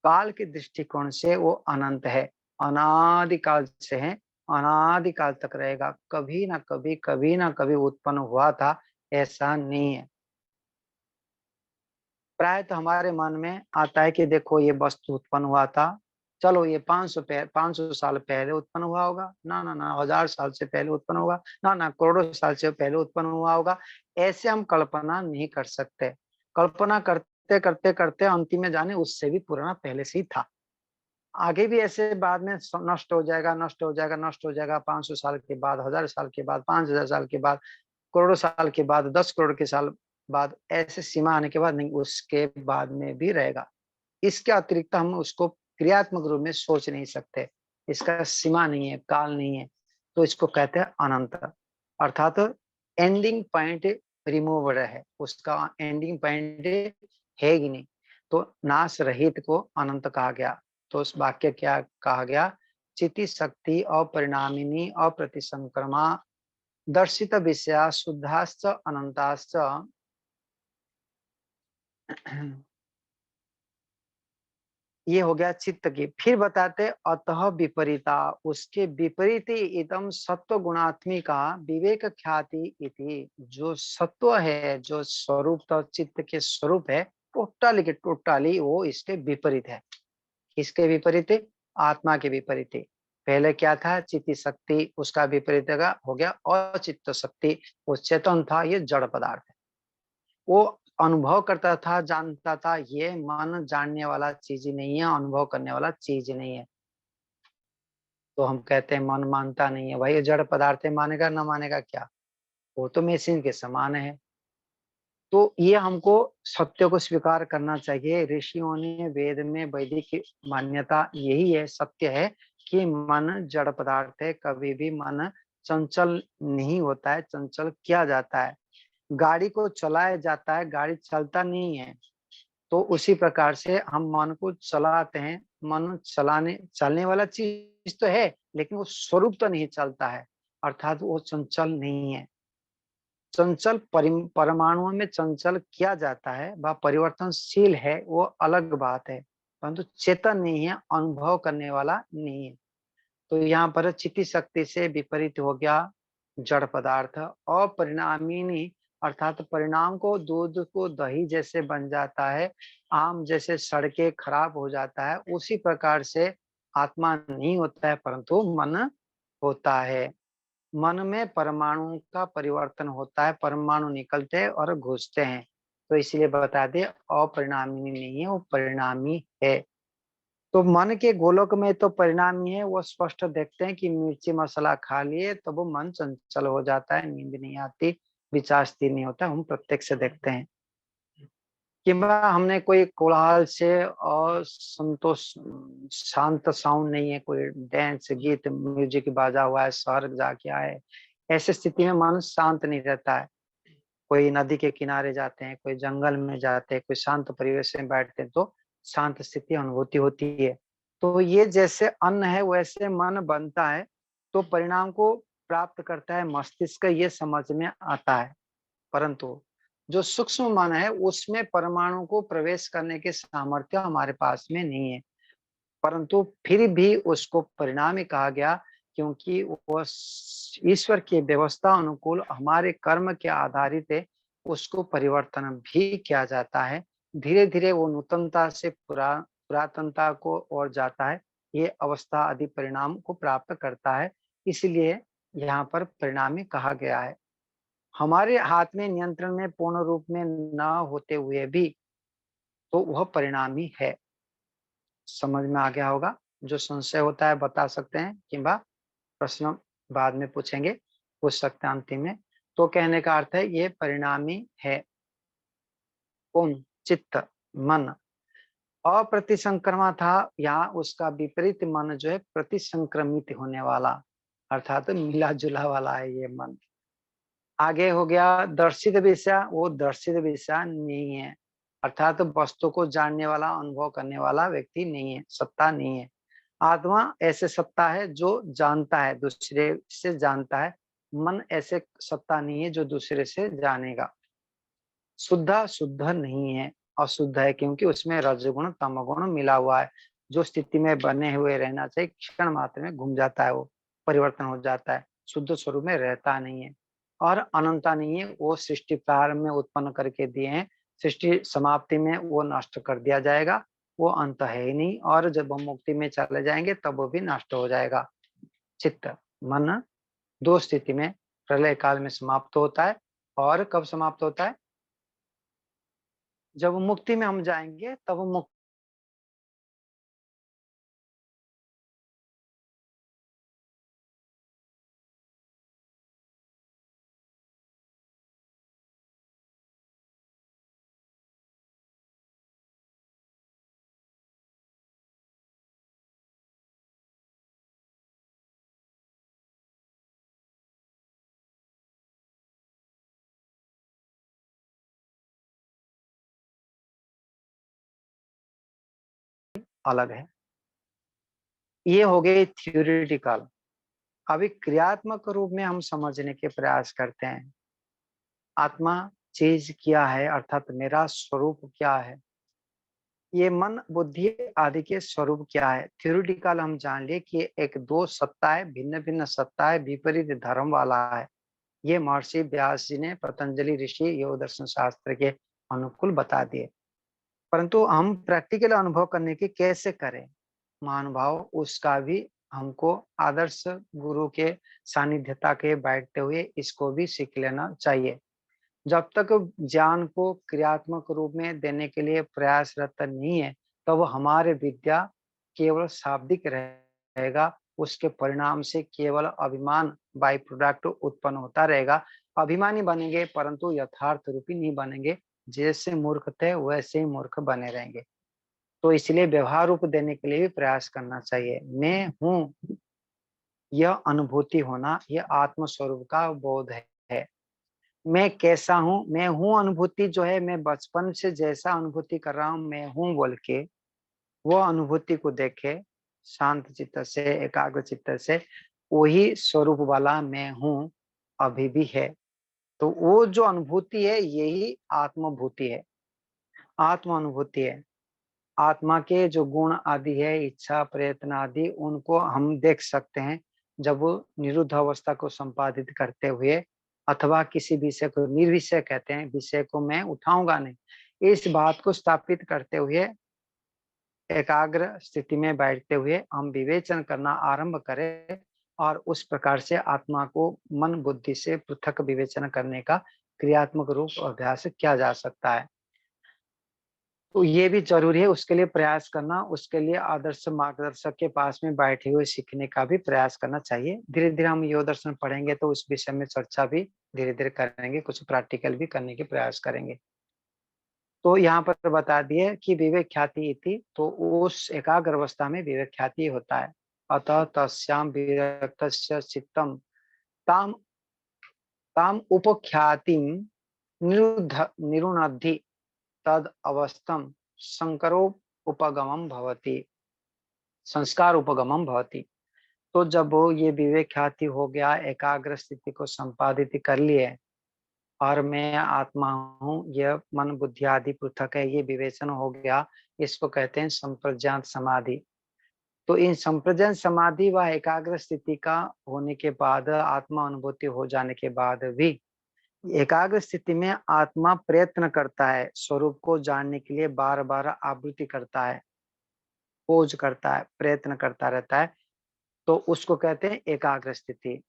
काल के दृष्टिकोण से वो अनंत है, अनादिकाल से है, अनादिकाल तक रहेगा, कभी ना कभी उत्पन्न हुआ था, ऐसा नहीं है। प्राय तो हमारे मन में आता है कि देखो ये वस्तु उत्पन्न हुआ था, चलो ये 500 साल पहले उत्पन्न हुआ होगा, ना ना ना 1000 साल से पहले उत्पन्न होगा, ना ना करोड़ों साल से पहले उत्पन्न हुआ होगा। ऐसे हम कल्पना नहीं कर सकते। कल्पना करते करते करते अंतिम में जाने उससे भी पुराना पहले से ही था। आगे भी ऐसे बाद में नष्ट हो जाएगा, नष्ट हो जाएगा, नष्ट हो जाएगा, 500 साल के बाद, 1000 साल के बाद, 5000 साल के बाद, करोड़ों साल के बाद, 10 करोड़ के साल बाद, ऐसे सीमा आने के बाद नहीं, उसके बाद में भी रहेगा। इसके अतिरिक्त हम उसको क्रियात्मक रूप में सोच नहीं सकते। इसका सीमा नहीं है, काल नहीं है। तो इसको कहते हैं अनंत, अर्थात एंडिंग पॉइंट रिमूव्ड है, उसका एंडिंग पॉइंट है ही नहीं। तो नाश रहित को अनंत कहा गया। तो उस वाक्य क्या कहा गया? चिति शक्ति अपरिणामिनी अप्रतिसंक्रमा दर्शित विषया शुद्धाश्च अनंताश्च ये हो गया चित्त की। फिर बताते अतः विपरीता, उसके विपरीत इदम सत्व गुणात्मिका विवेक ख्याति इति। जो सत्व है, जो स्वरूप तो चित्त के स्वरूप है, टोटली के टोटली वो इसके विपरीत है। किसके विपरीत? आत्मा के विपरीत। पहले क्या था? चित्त शक्ति, उसका विपरीत हो गया अचित्त शक्ति। वो चेतन था, ये जड़ पदार्थ है। वो अनुभव करता था, जानता था, ये मन जानने वाला चीज नहीं है, अनुभव करने वाला चीज नहीं है। तो हम कहते हैं मन मानता नहीं है। भाई ये जड़ पदार्थ है, मानेगा ना मानेगा क्या? वो तो मशीन के समान है। तो ये हमको सत्य को स्वीकार करना चाहिए। ऋषियों ने वेद में वैदिक मान्यता यही है, सत्य है कि मन जड़ पदार्थ है। कभी भी मन चंचल नहीं होता है, चंचल किया जाता है। गाड़ी को चलाया जाता है, गाड़ी चलता नहीं है। तो उसी प्रकार से हम मन को चलाते हैं। मन चलने वाला चीज तो है, लेकिन वो स्वरूप तो नहीं चलता है, अर्थात वो चंचल नहीं है। चंचल परमाणुओं में चंचल किया जाता है, वह परिवर्तनशील है, वो अलग बात है, परंतु चेतन नहीं है, अनुभव करने वाला नहीं है। तो यहाँ पर चित्त शक्ति से विपरीत हो गया जड़ पदार्थ। अपरिणामिनी अर्थात परिणाम को, दूध को दही जैसे बन जाता है, आम जैसे सड़के खराब हो जाता है, उसी प्रकार से आत्मा नहीं होता है, परंतु मन होता है। मन में परमाणु का परिवर्तन होता है, परमाणु निकलते हैं और घुसते हैं। तो इसलिए बता दे अपरिणामी नहीं है, वो परिणामी है। तो मन के गोलक में तो परिणामी है, वो स्पष्ट देखते हैं कि मिर्ची मसाला खा लिए तो वो मन चंचल हो जाता है, नींद नहीं आती, विचार स्थिर नहीं होता, हम प्रत्यक्ष देखते हैं। कि हमने कोई कोलाहल से और संतोष, शांत साउंड नहीं है, कोई डांस गीत म्यूजिक बाजा हुआ है, शहर जाके आए, ऐसे स्थिति में मन शांत नहीं रहता है। कोई नदी के किनारे जाते हैं, कोई जंगल में जाते हैं, कोई शांत परिवेश में बैठते हैं, तो शांत स्थिति अनुभूति होती है। तो ये जैसे अन्न है वैसे मन बनता है, तो परिणाम को प्राप्त करता है मस्तिष्क, ये समझ में आता है। परंतु जो सूक्ष्म मन है उसमें परमाणु को प्रवेश करने के सामर्थ्य हमारे पास में नहीं है, परंतु फिर भी उसको परिणामी कहा गया, क्योंकि वो ईश्वर की व्यवस्था अनुकूल हमारे कर्म के आधारित है, उसको परिवर्तन भी किया जाता है। धीरे धीरे वो नूतनता से पुरातनता को ओर जाता है, ये अवस्था आदि परिणाम को प्राप्त करता है। इसलिए यहाँ पर परिणामी कहा गया है। हमारे हाथ में नियंत्रण में पूर्ण रूप में न होते हुए भी तो वह परिणामी है। समझ में आ गया होगा। जो संशय होता है बता सकते हैं, किंबा प्रश्न बाद में पूछेंगे, पूछ सकते हैं अंतिम में। तो कहने का अर्थ है ये परिणामी है। कौन? चित्त, मन। अप्रतिसंक्रमा था, यहाँ उसका विपरीत मन जो है प्रतिसंक्रमित होने वाला, अर्थात मिला जुला वाला है ये मन। आगे हो गया दर्शित विषय, वो दर्शित विषय नहीं है, अर्थात वस्तु को जानने वाला, अनुभव करने वाला व्यक्ति नहीं है, सत्ता नहीं है। आत्मा ऐसे सत्ता है जो जानता है, दूसरे से जानता है। मन ऐसे सत्ता नहीं है जो दूसरे से जानेगा। शुद्ध नहीं है, अशुद्ध है, क्योंकि उसमें रजगुण तमगुण मिला हुआ है। जो स्थिति में बने हुए रहना चाहिए क्षण मात्र में घूम जाता है, वो परिवर्तन हो जाता है, शुद्ध स्वरूप में रहता नहीं है। और अनंता नहीं है, वो सृष्टि प्रारंभ में उत्पन्न करके दिए हैं, सृष्टि समाप्ति में वो नष्ट कर दिया जाएगा, वो अंत है ही नहीं। और जब हम मुक्ति में चले जाएंगे तब वो भी नष्ट हो जाएगा। चित्त, मन दो स्थिति में प्रलय काल में समाप्त होता है। और कब समाप्त होता है? जब मुक्ति में हम जाएंगे तब मुक्ति अलग है। ये हो गई थ्योरेटिकल। अभी क्रियात्मक रूप में हम समझने के प्रयास करते हैं। आत्मा चीज क्या है, अर्थात मेरा स्वरूप क्या है, ये मन बुद्धि आदि के स्वरूप क्या है। थ्योरेटिकल हम जान लिए कि एक दो सत्ता है, भिन्न भिन्न सत्ता है, विपरीत धर्म वाला है। ये महर्षि व्यास जी ने पतंजलि ऋषि योग दर्शन शास्त्र के अनुकूल बता दिए। परंतु हम प्रैक्टिकल अनुभव करने की कैसे करें, महानुभाव, उसका भी हमको आदर्श गुरु के सानिध्यता के बैठते हुए इसको भी सीख लेना चाहिए। जब तक ज्ञान को क्रियात्मक रूप में देने के लिए प्रयासरत नहीं है, तो वो हमारे विद्या केवल शाब्दिक रहेगा। उसके परिणाम से केवल अभिमान बाई प्रोडक्ट उत्पन्न होता रहेगा। अभिमानी बनेंगे परंतु यथार्थ रूपी नहीं बनेंगे। जैसे मूर्ख थे वैसे ही मूर्ख बने रहेंगे। तो इसलिए व्यवहार रूप देने के लिए भी प्रयास करना चाहिए। मैं हूँ, यह अनुभूति होना, यह आत्म स्वरूप का बोध है। मैं कैसा हूँ, मैं हूँ अनुभूति जो है, मैं बचपन से जैसा अनुभूति कर रहा हूँ मैं हूँ बोल के, वो अनुभूति को देखे शांत चित्त से, एकाग्र चित्त से, वही स्वरूप वाला मैं हूँ अभी भी है। तो वो जो अनुभूति है यही आत्मभूति है, आत्म अनुभूति है। आत्मा के जो गुण आदि है, इच्छा प्रयत्न आदि, उनको हम देख सकते हैं जब वो निरुद्ध अवस्था को संपादित करते हुए, अथवा किसी विषय को निर्विषय कहते हैं, विषय को मैं उठाऊंगा नहीं, इस बात को स्थापित करते हुए एकाग्र स्थिति में बैठते हुए हम विवेचन करना आरंभ करें। और उस प्रकार से आत्मा को मन बुद्धि से पृथक विवेचन करने का क्रियात्मक रूप अभ्यास किया जा सकता है। तो ये भी ज़रूरी है, उसके लिए प्रयास करना, उसके लिए आदर्श मार्गदर्शक के पास में बैठे हुए सीखने का भी प्रयास करना चाहिए। धीरे-धीरे हम योग दर्शन पढ़ेंगे तो उस विषय में चर्चा भी धीरे-धीरे करेंगे, कुछ प्रैक्टिकल भी करने के प्रयास करेंगे। तो यहाँ पर बता दिए कि विवेक ख्याति इति, तो उस एकाग्र अवस्था में विवेक ख्याति होता है। अतः तस्याम विरक्तस्य चित्तम ताम ताम उपख्यातिम निरुणद्धि तद अवस्थम संकरो उपगमम भवति, संस्कार उपगमम भवति। तो जब वो ये विवेक ख्याति हो गया, एकाग्र स्थिति को संपादित कर लिए, और मैं आत्मा हूँ, यह मन बुद्धि आदि पृथक है, ये विवेचन हो गया, इसको कहते हैं संप्रज्ञात समाधि। तो इन संप्रज्ञात समाधि व एकाग्र स्थिति का होने के बाद, आत्मा अनुभूति हो जाने के बाद भी एकाग्र स्थिति में आत्मा प्रयत्न करता है, स्वरूप को जानने के लिए बार बार आवृत्ति करता है, खोज करता है, प्रयत्न करता रहता है। तो उसको कहते हैं एकाग्र स्थिति।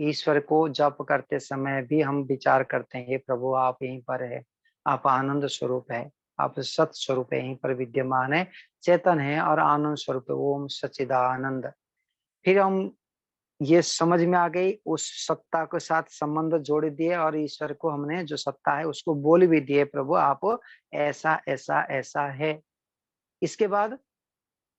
ईश्वर को जप करते समय भी हम विचार करते हैं, हे प्रभु आप यहीं पर है, आप आनंद स्वरूप है, आप सत स्वरूप यहीं पर विद्यमान है, चेतन है और आनंद स्वरूप है, ओम सच्चिदानंद। फिर हम ये समझ में आ गई, उस सत्ता के साथ संबंध जोड़ दिए और ईश्वर को हमने जो सत्ता है उसको बोल भी दिए, प्रभु आप ऐसा ऐसा ऐसा है। इसके बाद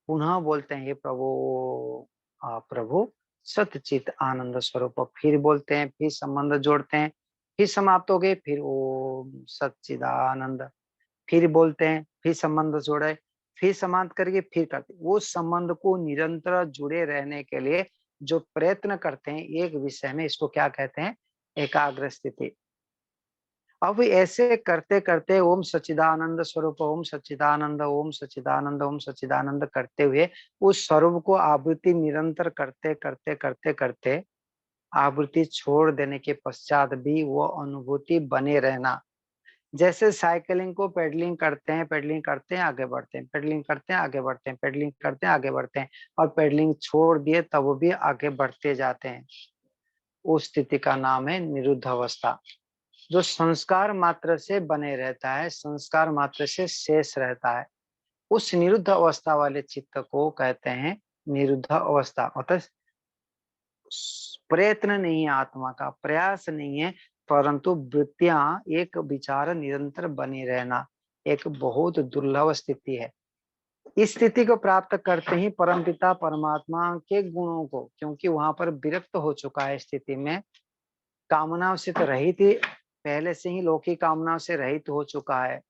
पुनः बोलते हैं, हे प्रभु प्रभु सतचित आनंद स्वरूप, फिर बोलते हैं, फिर संबंध जोड़ते हैं, फिर समाप्त हो गए, फिर ओम सच्चिदानंद, फिर बोलते हैं, फिर संबंध जोड़े, फिर समाप्त करके फिर करते, वो संबंध को निरंतर जुड़े रहने के लिए जो प्रयत्न करते हैं एक विषय में, इसको क्या कहते हैं, एकाग्र स्थिति। अब ऐसे करते करते ओम सच्चिदानंद स्वरूप, ओम सच्चिदानंद, ओम सच्चिदानंद, ओम सच्चिदानंद करते हुए उस स्वरूप को आवृत्ति निरंतर करते करते करते करते आवृत्ति छोड़ देने के पश्चात भी वो अनुभूति बने रहना। जैसे साइकिलिंग को पेडलिंग करते हैं, पेडलिंग करते हैं आगे बढ़ते हैं, पेडलिंग करते हैं आगे बढ़ते हैं, पेडलिंग करते हैं आगे बढ़ते हैं, और पेडलिंग छोड़ दिए तब भी आगे बढ़ते जाते हैं, उस स्थिति का नाम है निरुद्ध अवस्था। जो संस्कार मात्र से बने रहता है, संस्कार मात्र से शेष रहता है, उस निरुद्ध अवस्था वाले चित्त को कहते हैं निरुद्ध अवस्था। अर्थात प्रयत्न नहीं है आत्मा का, प्रयास नहीं है, परंतु वृत्तियां एक विचार निरंतर बनी रहना एक बहुत दुर्लभ स्थिति है। इस स्थिति को प्राप्त करते ही परमपिता परमात्मा के गुणों को, क्योंकि वहां पर विरक्त हो चुका है स्थिति में, कामनाओं से तो रहित ही, पहले से ही लौकिक कामनाओं से रहित हो चुका है,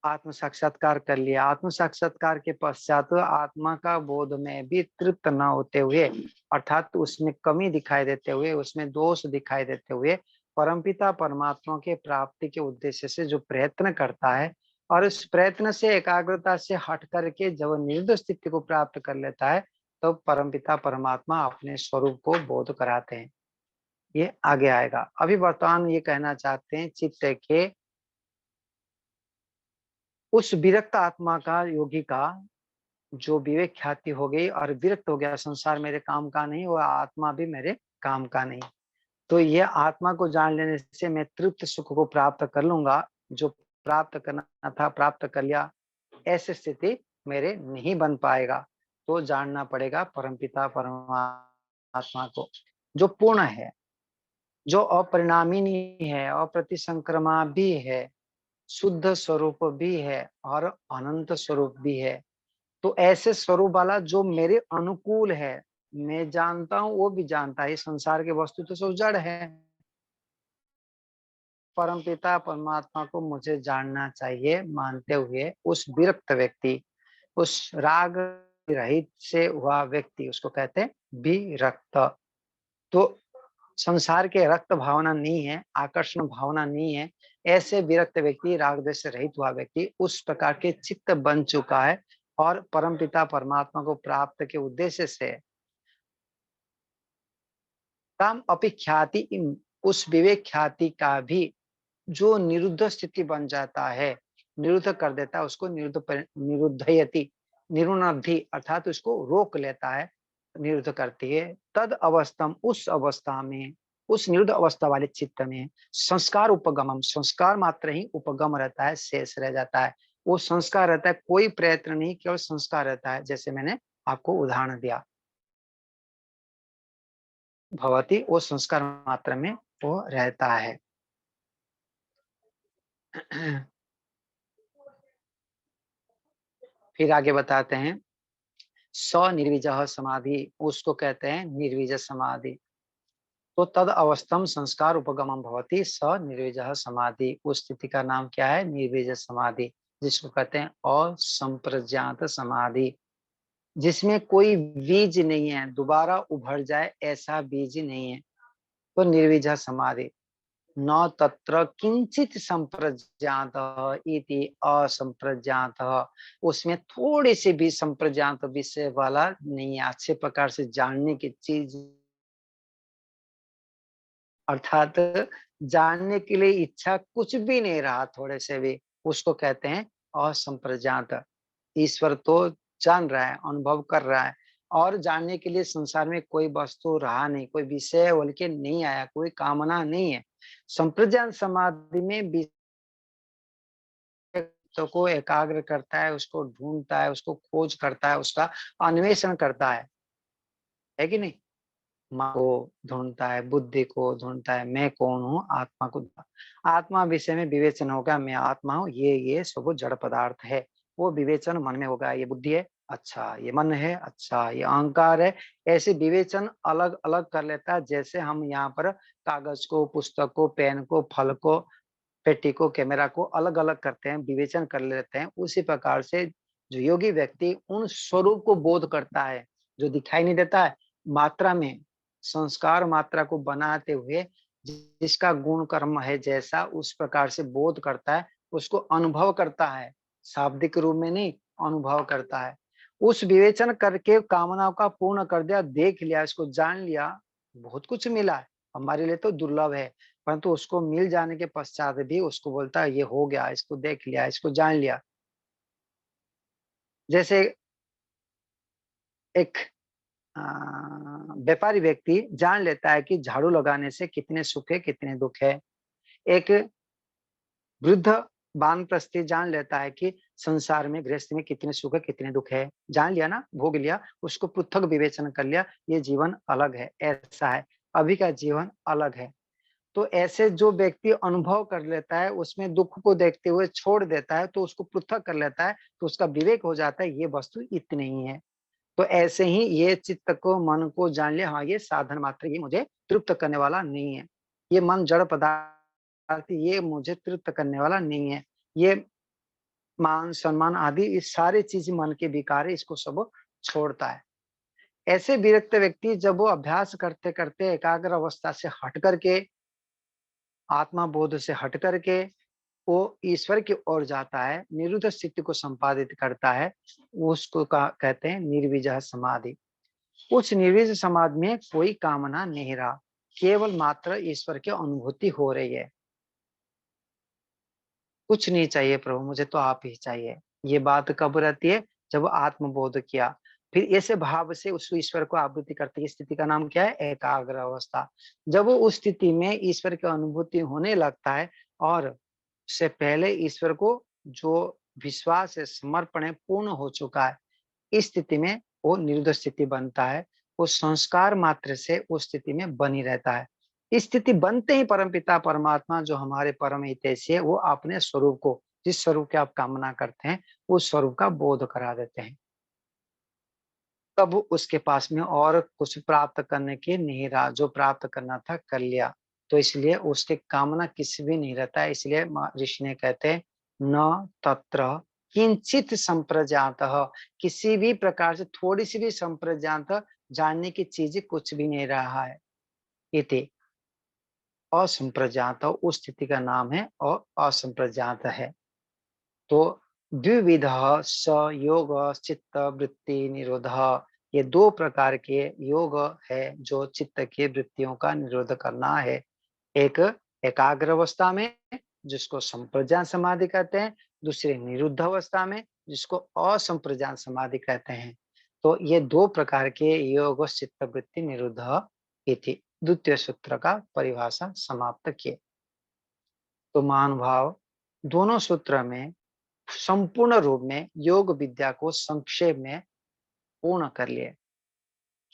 आत्म साक्षात्कार कर लिया। आत्म साक्षात्कार के पश्चात आत्मा का बोध में भी तृप्त न होते हुए, अर्थात उसमें कमी दिखाई देते हुए, उसमें दोष दिखाई देते हुए, परमपिता परमात्मा के प्राप्ति के उद्देश्य से जो प्रयत्न करता है, और उस प्रयत्न से एकाग्रता से हट करके जब निर्दोष स्थिति को प्राप्त कर लेता है, तो परमपिता परमात्मा अपने स्वरूप को बोध कराते हैं। ये आगे आएगा। अभी वर्तमान ये कहना चाहते हैं, चित्त के उस विरक्त आत्मा का, योगी का, जो विवेक ख्याति हो गई और विरक्त हो गया, संसार मेरे काम का नहीं, वह आत्मा भी मेरे काम का नहीं, तो ये आत्मा को जान लेने से मैं तृप्त सुख को प्राप्त कर लूंगा, जो प्राप्त करना था प्राप्त कर लिया, ऐसी स्थिति मेरे नहीं बन पाएगा। तो जानना पड़ेगा परमपिता परमात्मा को, जो पूर्ण है, जो अपरिणामी नहीं है, अप्रतिसंक्रमा भी है, शुद्ध स्वरूप भी है और अनंत स्वरूप भी है। तो ऐसे स्वरूप वाला जो मेरे अनुकूल है, मैं जानता हूँ वो भी जानता है, संसार के वस्तु तो सब जड़ है, परमपिता परमात्मा को मुझे जानना चाहिए मानते हुए उस विरक्त व्यक्ति, उस राग रहित से हुआ व्यक्ति, उसको कहते हैं विरक्त। तो संसार के रक्त भावना नहीं है, आकर्षण भावना नहीं है, ऐसे विरक्त व्यक्ति, राग द्वेष से रहित हुआ व्यक्ति उस प्रकार के चित्त बन चुका है, और परमपिता परमात्मा को प्राप्त के उद्देश्य से काम अपि ख्याति, उस विवेक ख्याति का भी जो निरुद्ध स्थिति बन जाता है, निरुद्ध कर देता है उसको, निरुद्धयति, निरुन्नद्धि, अर्थात उसको रोक लेता है, निरुद्ध करती है। तद अवस्थम, उस अवस्था में, उस निरुद्ध अवस्था वाले चित्त में संस्कार उपगमम, संस्कार मात्र ही उपगम रहता है, शेष रह जाता है, वो संस्कार रहता है, कोई प्रयत्न नहीं, केवल संस्कार रहता है। जैसे मैंने आपको उदाहरण दिया, भवती, वो संस्कार मात्र में वो रहता है। फिर आगे बताते हैं, स्वनिर्विजः समाधि, उसको कहते हैं निर्विज समाधि। तो तद अवस्थम संस्कार उपगमम भवति स निर्विजः समाधि, उस स्थिति का नाम क्या है, निर्विज समाधि, जिसको कहते हैं असंप्रज्ञात समाधि, जिसमें कोई बीज नहीं है, दोबारा उभर जाए ऐसा बीज नहीं है, तो निर्विज समाधि। न तत्र किंचित संप्रज्ञात इति असंप्रज्ञात, उसमें थोड़ी सी भी संप्रज्ञात विषय वाला नहीं है, अच्छे प्रकार से जानने की चीज, अर्थात जानने के लिए इच्छा कुछ भी नहीं रहा थोड़े से भी, उसको कहते हैं असंप्रज्ञात। ईश्वर तो जान रहा है, अनुभव कर रहा है, और जानने के लिए संसार में कोई वस्तु रहा नहीं, कोई विषय बोल के नहीं आया, कोई कामना नहीं है। संप्रज्ञात समाधि में विषय चित्त को एकाग्र करता है, उसको ढूंढता है, उसको खोज करता है, उसका अन्वेषण करता है कि नहीं? माँ को ढूंढता है, बुद्धि को ढूंढता है, मैं कौन हूँ, आत्मा को। आत्मा विषय में विवेचन होगा, मैं आत्मा हूँ, ये सब जड़ पदार्थ है, वो विवेचन मन में होगा। ये बुद्धि है, अच्छा, ये मन है, अच्छा, ये अहंकार है। ऐसे विवेचन अलग अलग कर लेता है। जैसे हम यहाँ पर कागज को, पुस्तक को, पेन को, फल को, पेटी को, कैमरा को अलग अलग करते हैं, विवेचन कर लेते हैं, उसी प्रकार से जो योगी व्यक्ति उन स्वरूप को बोध करता है जो दिखाई नहीं देता है, मात्रा में संस्कार मात्रा को बनाते हुए जिसका गुण कर्म है जैसा, उस प्रकार से बोध करता है, उसको अनुभव करता है, शाब्दिक रूप में नहीं, अनुभव करता है। उस विवेचन करके कामनाओं का पूर्ण कर दिया, देख लिया, इसको जान लिया, बहुत कुछ मिला है, हमारे लिए तो दुर्लभ है, परंतु उसको मिल जाने के पश्चात भी उसको बोलता है ये हो गया, इसको देख लिया, इसको जान लिया। जैसे एक व्यापारी व्यक्ति जान लेता है कि झाड़ू लगाने से कितने सुख है, कितने दुख है। एक वृद्ध वानप्रस्थी जान लेता है कि संसार में, गृहस्थी में कितने सुख है, कितने दुख है। जान लिया ना, भोग लिया, उसको पृथक विवेचन कर लिया, ये जीवन अलग है, ऐसा है, अभी का जीवन अलग है। तो ऐसे जो व्यक्ति अनुभव कर लेता है, उसमें दुख को देखते हुए छोड़ देता है, तो उसको पृथक कर लेता है, तो उसका विवेक हो जाता है, ये वस्तु इतनी ही है। तो ऐसे ही ये चित्त को, मन को जान लिया, हाँ ये साधन मात्र, ये मुझे तृप्त करने वाला नहीं है, ये मन जड़ पदार्थ, ये मुझे तृप्त करने वाला नहीं है, ये मान सम्मान आदि ये सारी चीज मन के विकार है, इसको सब छोड़ता है। ऐसे विरक्त व्यक्ति जब वो अभ्यास करते करते एकाग्र अवस्था से हट करके, आत्मा बोध से हट करके वो ईश्वर की ओर जाता है, निरुद्ध स्थिति को संपादित करता है, उसको कहते हैं निर्विजह समाधि। उस निर्विजह समाधि में कोई कामना नहीं रहा, केवल मात्र ईश्वर की अनुभूति हो रही है। कुछ नहीं चाहिए प्रभु, मुझे तो आप ही चाहिए। ये बात कब रहती है? जब आत्मबोध किया, फिर ऐसे भाव से उस ईश्वर को आवृत्ति करते, इस स्थिति का नाम क्या है? एकाग्र अवस्था। जब वो उस स्थिति में ईश्वर की अनुभूति होने लगता है, और उससे पहले ईश्वर को जो विश्वास है, समर्पण है, पूर्ण हो चुका है, इस स्थिति में वो निरुद्ध स्थिति बनता है। वो संस्कार मात्र से उस स्थिति में बनी रहता है। इस स्थिति बनते ही परमपिता परमात्मा जो हमारे परम हितैषी है, वो अपने स्वरूप को, जिस स्वरूप की आप कामना करते हैं, उस स्वरूप का बोध करा देते हैं। तब उसके पास में और कुछ प्राप्त करने के नहीं रहा, जो प्राप्त करना था कर लिया। तो इसलिए उसके कामना किसी भी नहीं रहता है। इसलिए ऋषि ने कहते हैं न तत्र किंचित संप्रजात, किसी भी प्रकार से थोड़ी सी भी संप्रजात, जानने की चीज कुछ भी नहीं रहा है। इति असंप्रजात, उस स्थिति का नाम है और असंप्रजात है। तो द्विविध स योग चित्त वृत्ति निरोध, ये दो प्रकार के योग है जो चित्त की वृत्तियों का निरोध करना है। एक एकाग्र अवस्था में जिसको संप्रज्ञात समाधि कहते हैं, दूसरे निरुद्ध अवस्था में जिसको असंप्रज्ञात समाधि कहते हैं। तो ये दो प्रकार के योग चित्त वृत्ति निरुद्ध इति द्वितीय सूत्र का परिभाषा समाप्त किए। तो महानुभाव, दोनों सूत्र में संपूर्ण रूप में योग विद्या को संक्षेप में पूर्ण कर लिए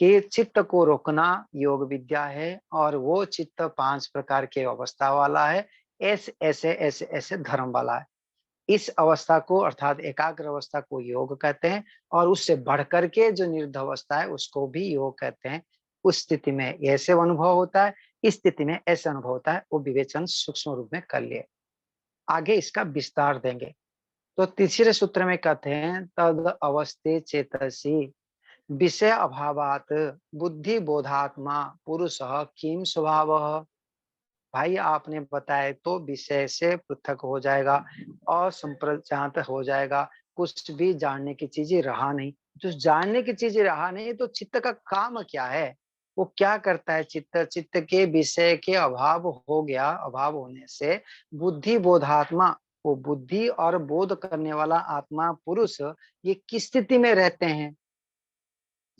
कि चित्त को रोकना योग विद्या है, और वो चित्त 5 प्रकार के अवस्था वाला है, ऐसे धर्म वाला है। इस अवस्था को अर्थात एकाग्र अवस्था को योग कहते हैं, और उससे बढ़कर के जो निर्ध अवस्था है उसको भी योग कहते हैं। उस स्थिति में ऐसे अनुभव होता है, इस स्थिति में ऐसे अनुभव होता है, वो विवेचन सूक्ष्म रूप में कर लिए। आगे इसका विस्तार देंगे। तो तीसरे सूत्र में कहते हैं तद अवस्थे चेतसी विषय अभावात बुद्धि बोधात्मा पुरुष किम स्वभाव। भाई आपने बताया तो विषय से पृथक हो जाएगा और संप्रजात हो जाएगा, कुछ भी जानने की चीजें रहा नहीं। जो जानने की चीजें रहा नहीं, तो चित्त का काम क्या है? वो क्या करता है? चित्त, चित्त के विषय के अभाव हो गया, अभाव होने से बुद्धि बोधात्मा, वो बुद्धि और बोध करने वाला आत्मा पुरुष, ये किस स्थिति में रहते हैं?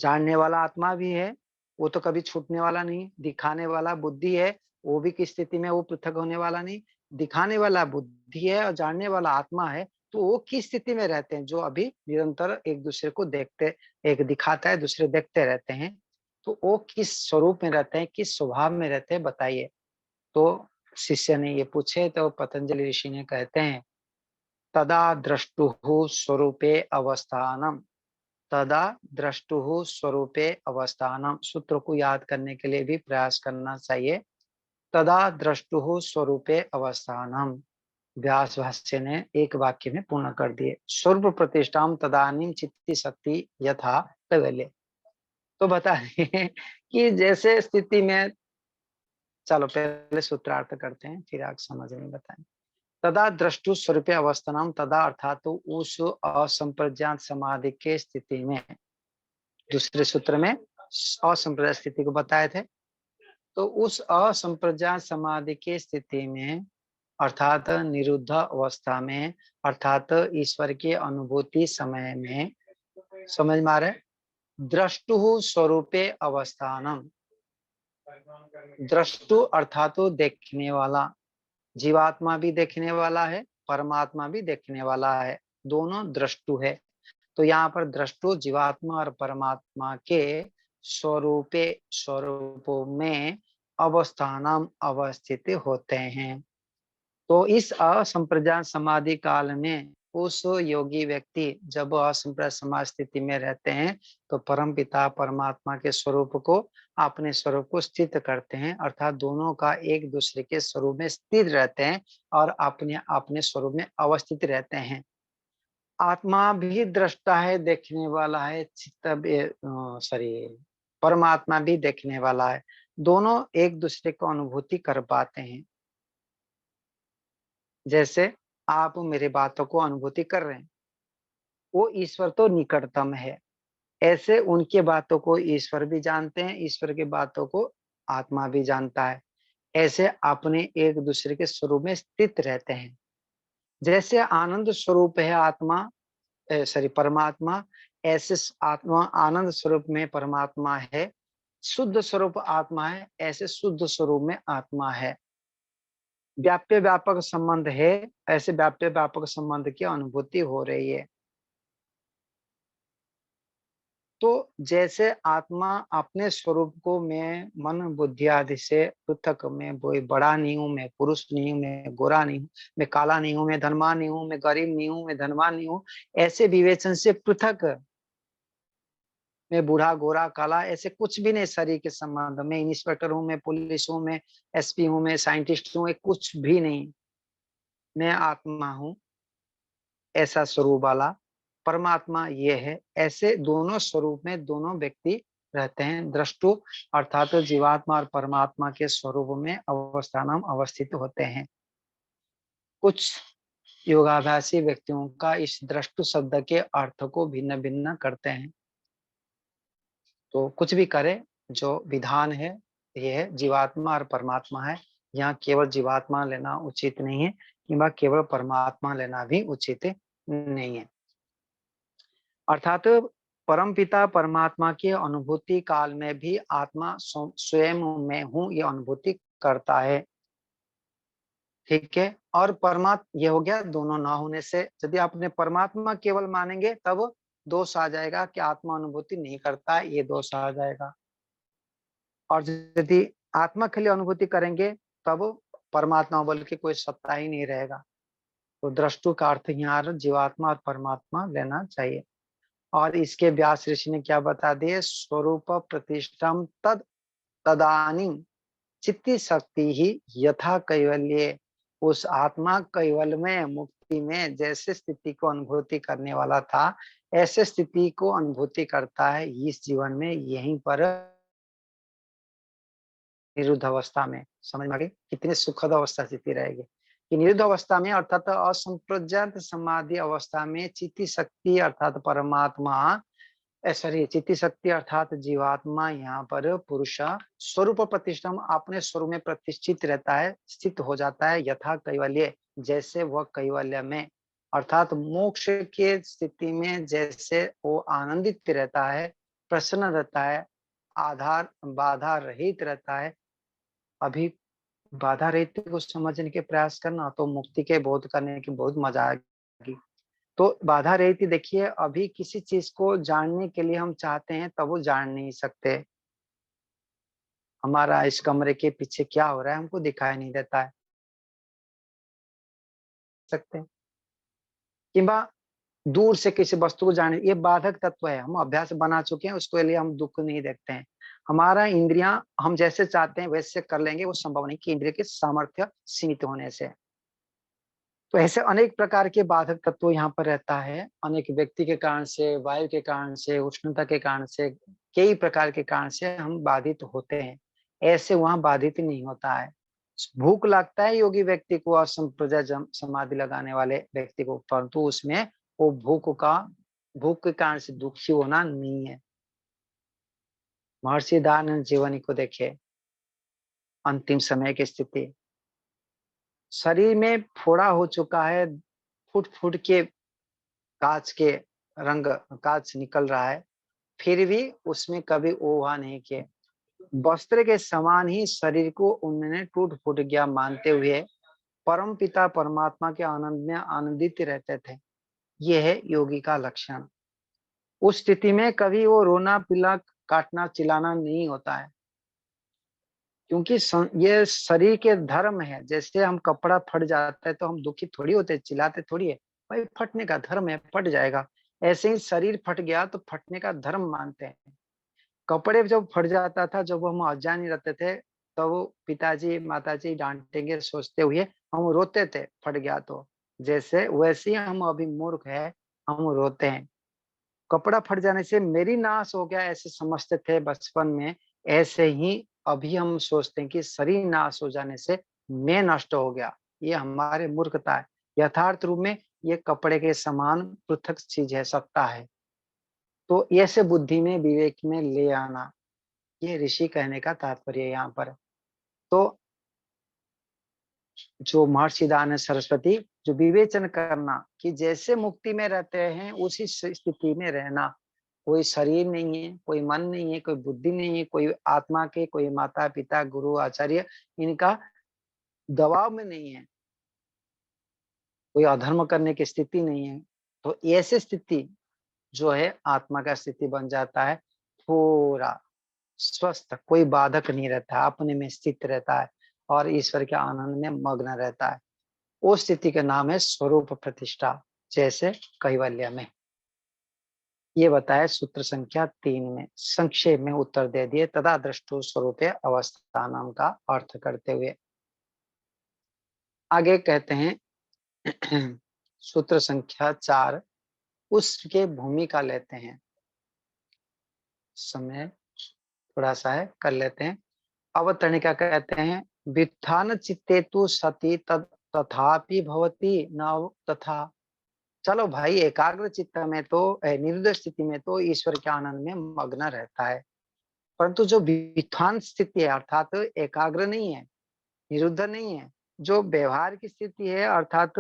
जानने वाला आत्मा भी है, वो तो कभी छूटने वाला नहीं। दिखाने वाला बुद्धि है, वो भी किस स्थिति में वो पृथक होने वाला नहीं। दिखाने वाला बुद्धि है और जानने वाला आत्मा है, तो वो किस स्थिति में रहते हैं? जो अभी निरंतर एक दूसरे को देखते, एक दिखाता है, दूसरे देखते रहते हैं। तो वो किस स्वरूप में रहते हैं, किस स्वभाव में रहते हैं, बताइए। तो शिष्य ने ये पूछे तो पतंजलि ऋषि ने कहते हैं, तदा द्रष्टुः स्वरूपे अवस्थानम, तदा द्रष्टुः स्वरूपे अवस्थानम। सूत्र को याद करने के लिए भी प्रयास करना चाहिए। तदा द्रष्टुः स्वरूपे अवस्थानम, व्यास भाष्य ने एक वाक्य में पूर्ण कर दिए। स्वरूप प्रतिष्ठाम तदानीम चित्ति शक्ति यथा कैवल्य। तो बता दिए कि जैसे स्थिति में, चलो पहले सूत्रार्थ करते हैं फिर आगे समझ में बताएं। तदा द्रष्टु स्वरूप अवस्थानम, तदा अर्थात तो उस असंप्रज्ञात समाधि के स्थिति में, दूसरे सूत्र में असंप्रज्ञात स्थिति को बताए थे। तो उस असंप्रज्ञात समाधि के स्थिति में अर्थात निरुद्ध अवस्था में, अर्थात ईश्वर की अनुभूति समय में, समझ में आ रहा है? द्रष्टु स्वरूपे अवस्थानम, द्रष्टु अर्थात देखने वाला, जीवात्मा भी देखने वाला है, परमात्मा भी देखने वाला है, दोनों द्रष्टु है। तो यहाँ पर द्रष्टु जीवात्मा और परमात्मा के स्वरूपे, स्वरूपों में अवस्थानम अवस्थित होते हैं। तो इस असंप्रज्ञात समाधि काल में उस योगी व्यक्ति जब असंप्रज्ञात समाधि स्थिति में रहते हैं तो परमपिता परमात्मा के स्वरूप को, अपने स्वरूप को स्थित करते हैं, अर्थात दोनों का एक दूसरे के स्वरूप में स्थित रहते हैं और अपने अपने स्वरूप में अवस्थित रहते हैं। आत्मा भी दृष्टा है, देखने वाला है, चित्त भी सॉरी परमात्मा भी देखने वाला है, दोनों एक दूसरे को अनुभूति कर पाते हैं। जैसे आप मेरे बातों को अनुभूति कर रहे हैं, वो ईश्वर तो निकटतम है, ऐसे उनके बातों को ईश्वर भी जानते हैं, ईश्वर की बातों को आत्मा भी जानता है। ऐसे अपने एक दूसरे के स्वरूप में स्थित रहते हैं। जैसे आनंद स्वरूप है आत्मा, सॉरी परमात्मा, ऐसे आत्मा आनंद स्वरूप में परमात्मा है, शुद्ध स्वरूप आत्मा है, ऐसे शुद्ध स्वरूप में आत्मा है। व्याप्य व्यापक संबंध है, ऐसे व्याप्य व्यापक संबंध की अनुभूति हो रही है। तो जैसे आत्मा अपने स्वरूप को मैं मन बुद्धि आदि से पृथक, मैं कोई बड़ा नहीं हूं, मैं पुरुष नहीं हूं, मैं गोरा नहीं हूं, मैं काला नहीं हूं, मैं धनवान नहीं हूं, मैं गरीब नहीं हूं, मैं धनवान नहीं हूं, ऐसे विवेचन से पृथक, मैं बूढ़ा गोरा काला ऐसे कुछ भी नहीं शरीर के संबंध में, इंस्पेक्टर हूं, मैं पुलिस हूं, मैं एसपी हूं, मैं साइंटिस्ट हूं, कुछ भी नहीं, मैं आत्मा हूं, ऐसा स्वरूप वाला परमात्मा ये है। ऐसे दोनों स्वरूप में दोनों व्यक्ति रहते हैं। द्रष्टु अर्थात तो जीवात्मा और परमात्मा के स्वरूप में अवस्थानम अवस्थित होते हैं। कुछ योगाभ्यासी व्यक्तियों का इस द्रष्टु शब्द के अर्थ को भिन्न भिन्न करते हैं। तो कुछ भी करे, जो विधान है ये है जीवात्मा और परमात्मा है। यहाँ केवल जीवात्मा लेना उचित नहीं है, किंवा केवल परमात्मा लेना भी उचित नहीं है। अर्थात परमपिता परमात्मा की अनुभूति काल में भी आत्मा स्वयं में हूँ ये अनुभूति करता है। ठीक है। और परमात्मा ये हो गया दोनों ना होने से। यदि आपने परमात्मा केवल मानेंगे तब दोष आ जाएगा कि आत्मा अनुभूति नहीं करता है, ये दोष आ जाएगा। और यदि आत्मा के लिए अनुभूति करेंगे तब परमात्मा बोल के कोई सत्ता ही नहीं रहेगा। तो द्रष्टु का अर्थ यहाँ जीवात्मा और परमात्मा लेना चाहिए। और इसके व्यास ऋषि ने क्या बता दिए, स्वरूप प्रतिष्ठम तद तदानी चित्ती शक्ति ही यथा कैवल्य। उस आत्मा कैवल में, मुक्ति में जैसे स्थिति को अनुभूति करने वाला था, ऐसे स्थिति को अनुभूति करता है इस जीवन में, यहीं पर निरुद्ध अवस्था में। समझ में आ गई कितनी सुखद अवस्था स्थिति रहेगी कि निरुद्ध अवस्था में अर्थात असंप्रज्ञात समाधि अवस्था में चित्ती शक्ति अर्थात परमात्मा, सॉरी चित्ती शक्ति अर्थात जीवात्मा यहाँ पर पुरुष स्वरूप प्रतिष्ठम अपने स्वरूप में प्रतिष्ठित रहता है, स्थित हो जाता है यथा कैवल्य जैसे वह कैवल्य में, अर्थात मोक्ष के स्थिति में जैसे वो आनंदित रहता है, प्रसन्न रहता है, आधार बाधा रहित रहता है। अभी बाधा रहित को समझने के प्रयास करना तो मुक्ति के बोध करने की बहुत मजा आएगी। तो बाधा रहती, देखिए अभी किसी चीज को जानने के लिए हम चाहते हैं तब वो जान नहीं सकते। हमारा इस कमरे के पीछे क्या हो रहा है हमको दिखाई नहीं देता है सकते, किंबा दूर से किसी वस्तु को जाने, ये बाधक तत्व है। हम अभ्यास बना चुके हैं, उसके लिए हम दुःख नहीं देखते हैं। हमारा इंद्रियां हम जैसे चाहते हैं वैसे कर लेंगे, वो संभव नहीं कि इंद्रिय के सामर्थ्य सीमित होने से। तो ऐसे अनेक प्रकार के बाधक तत्व यहाँ पर रहता है। अनेक व्यक्ति के कारण से, वायु के कारण से, उष्णता के कारण से, कई प्रकार के कारण से हम बाधित होते हैं। ऐसे वहां बाधित नहीं होता है। भूख लगता है योगी व्यक्ति को, असंप्रज्ञ समाधि लगाने वाले व्यक्ति को, परंतु उसमें वो भूख के कारण से दुखी होना नहीं है। महर्षि दयानंद जीवनी को देखिए, अंतिम समय की स्थिति, शरीर में फोड़ा हो चुका है, फुट फुट के कांच के रंग, कांच निकल रहा है, फिर भी उसमें कभी ओहा नहीं किए। वस्त्र के समान ही शरीर को उन्होंने टूट फूट गया मानते हुए परम पिता परमात्मा के आनंद में आनंदित रहते थे। यह है योगी का लक्षण। उस स्थिति में कभी वो रोना पीला काटना चिल्लाना नहीं होता है, क्योंकि ये शरीर के धर्म है। जैसे हम कपड़ा फट जाता है तो हम दुखी थोड़ी होते, चिल्लाते थोड़ी है, भाई फटने का धर्म है, फट जाएगा। ऐसे ही शरीर फट गया तो फटने का धर्म मानते हैं। कपड़े जब फट जाता था, जब हम अजान नहीं रहते थे, तो वो पिताजी माताजी डांटेंगे सोचते हुए हम रोते थे फट गया तो। जैसे वैसे ही हम अभी मूर्ख है, हम रोते हैं। कपड़ा फट जाने से मेरी नाश हो गया ऐसे समझते थे बचपन में, ऐसे ही अभी हम सोचते हैं कि शरीर नाश हो जाने से मैं नष्ट हो गया। ये हमारे मूर्खता है। यथार्थ रूप में ये कपड़े के समान पृथक चीज है, सत्ता है। तो ऐसे बुद्धि में विवेक में ले आना, ये ऋषि कहने का तात्पर्य है यहाँ पर। तो जो महर्षि दयानंद सरस्वती, जो विवेचन करना कि जैसे मुक्ति में रहते हैं उसी स्थिति में रहना। कोई शरीर नहीं है, कोई मन नहीं है, कोई बुद्धि नहीं है, कोई आत्मा के, कोई माता पिता गुरु आचार्य, इनका दबाव में नहीं है, कोई अधर्म करने की स्थिति नहीं है। तो ऐसी स्थिति जो है आत्मा का स्थिति बन जाता है। पूरा स्वस्थ, कोई बाधक नहीं रहता, अपने में स्थित रहता है और ईश्वर के आनंद में मग्न रहता है। उस स्थिति का नाम है स्वरूप प्रतिष्ठा, जैसे कैवल्य में। ये बताया सूत्र संख्या 3 में, संक्षेप में उत्तर दे दिए। तदा दृष्टो स्वरूपे अवस्था नाम का अर्थ करते हुए आगे कहते हैं सूत्र संख्या 4, उसके भूमिका लेते हैं। समय थोड़ा सा है, कर लेते हैं। अवतरणिका कहते हैं, वित्थान चित्ते तु सति तद तथापि भवति न तथा। चलो भाई, एकाग्र चित्त में तो निर्दय स्थिति में तो ईश्वर के आनंद में मग्न रहता है, परंतु जो वित्थान स्थिति है अर्थात एकाग्र नहीं है, निरुद्ध नहीं है, जो व्यवहार की स्थिति है अर्थात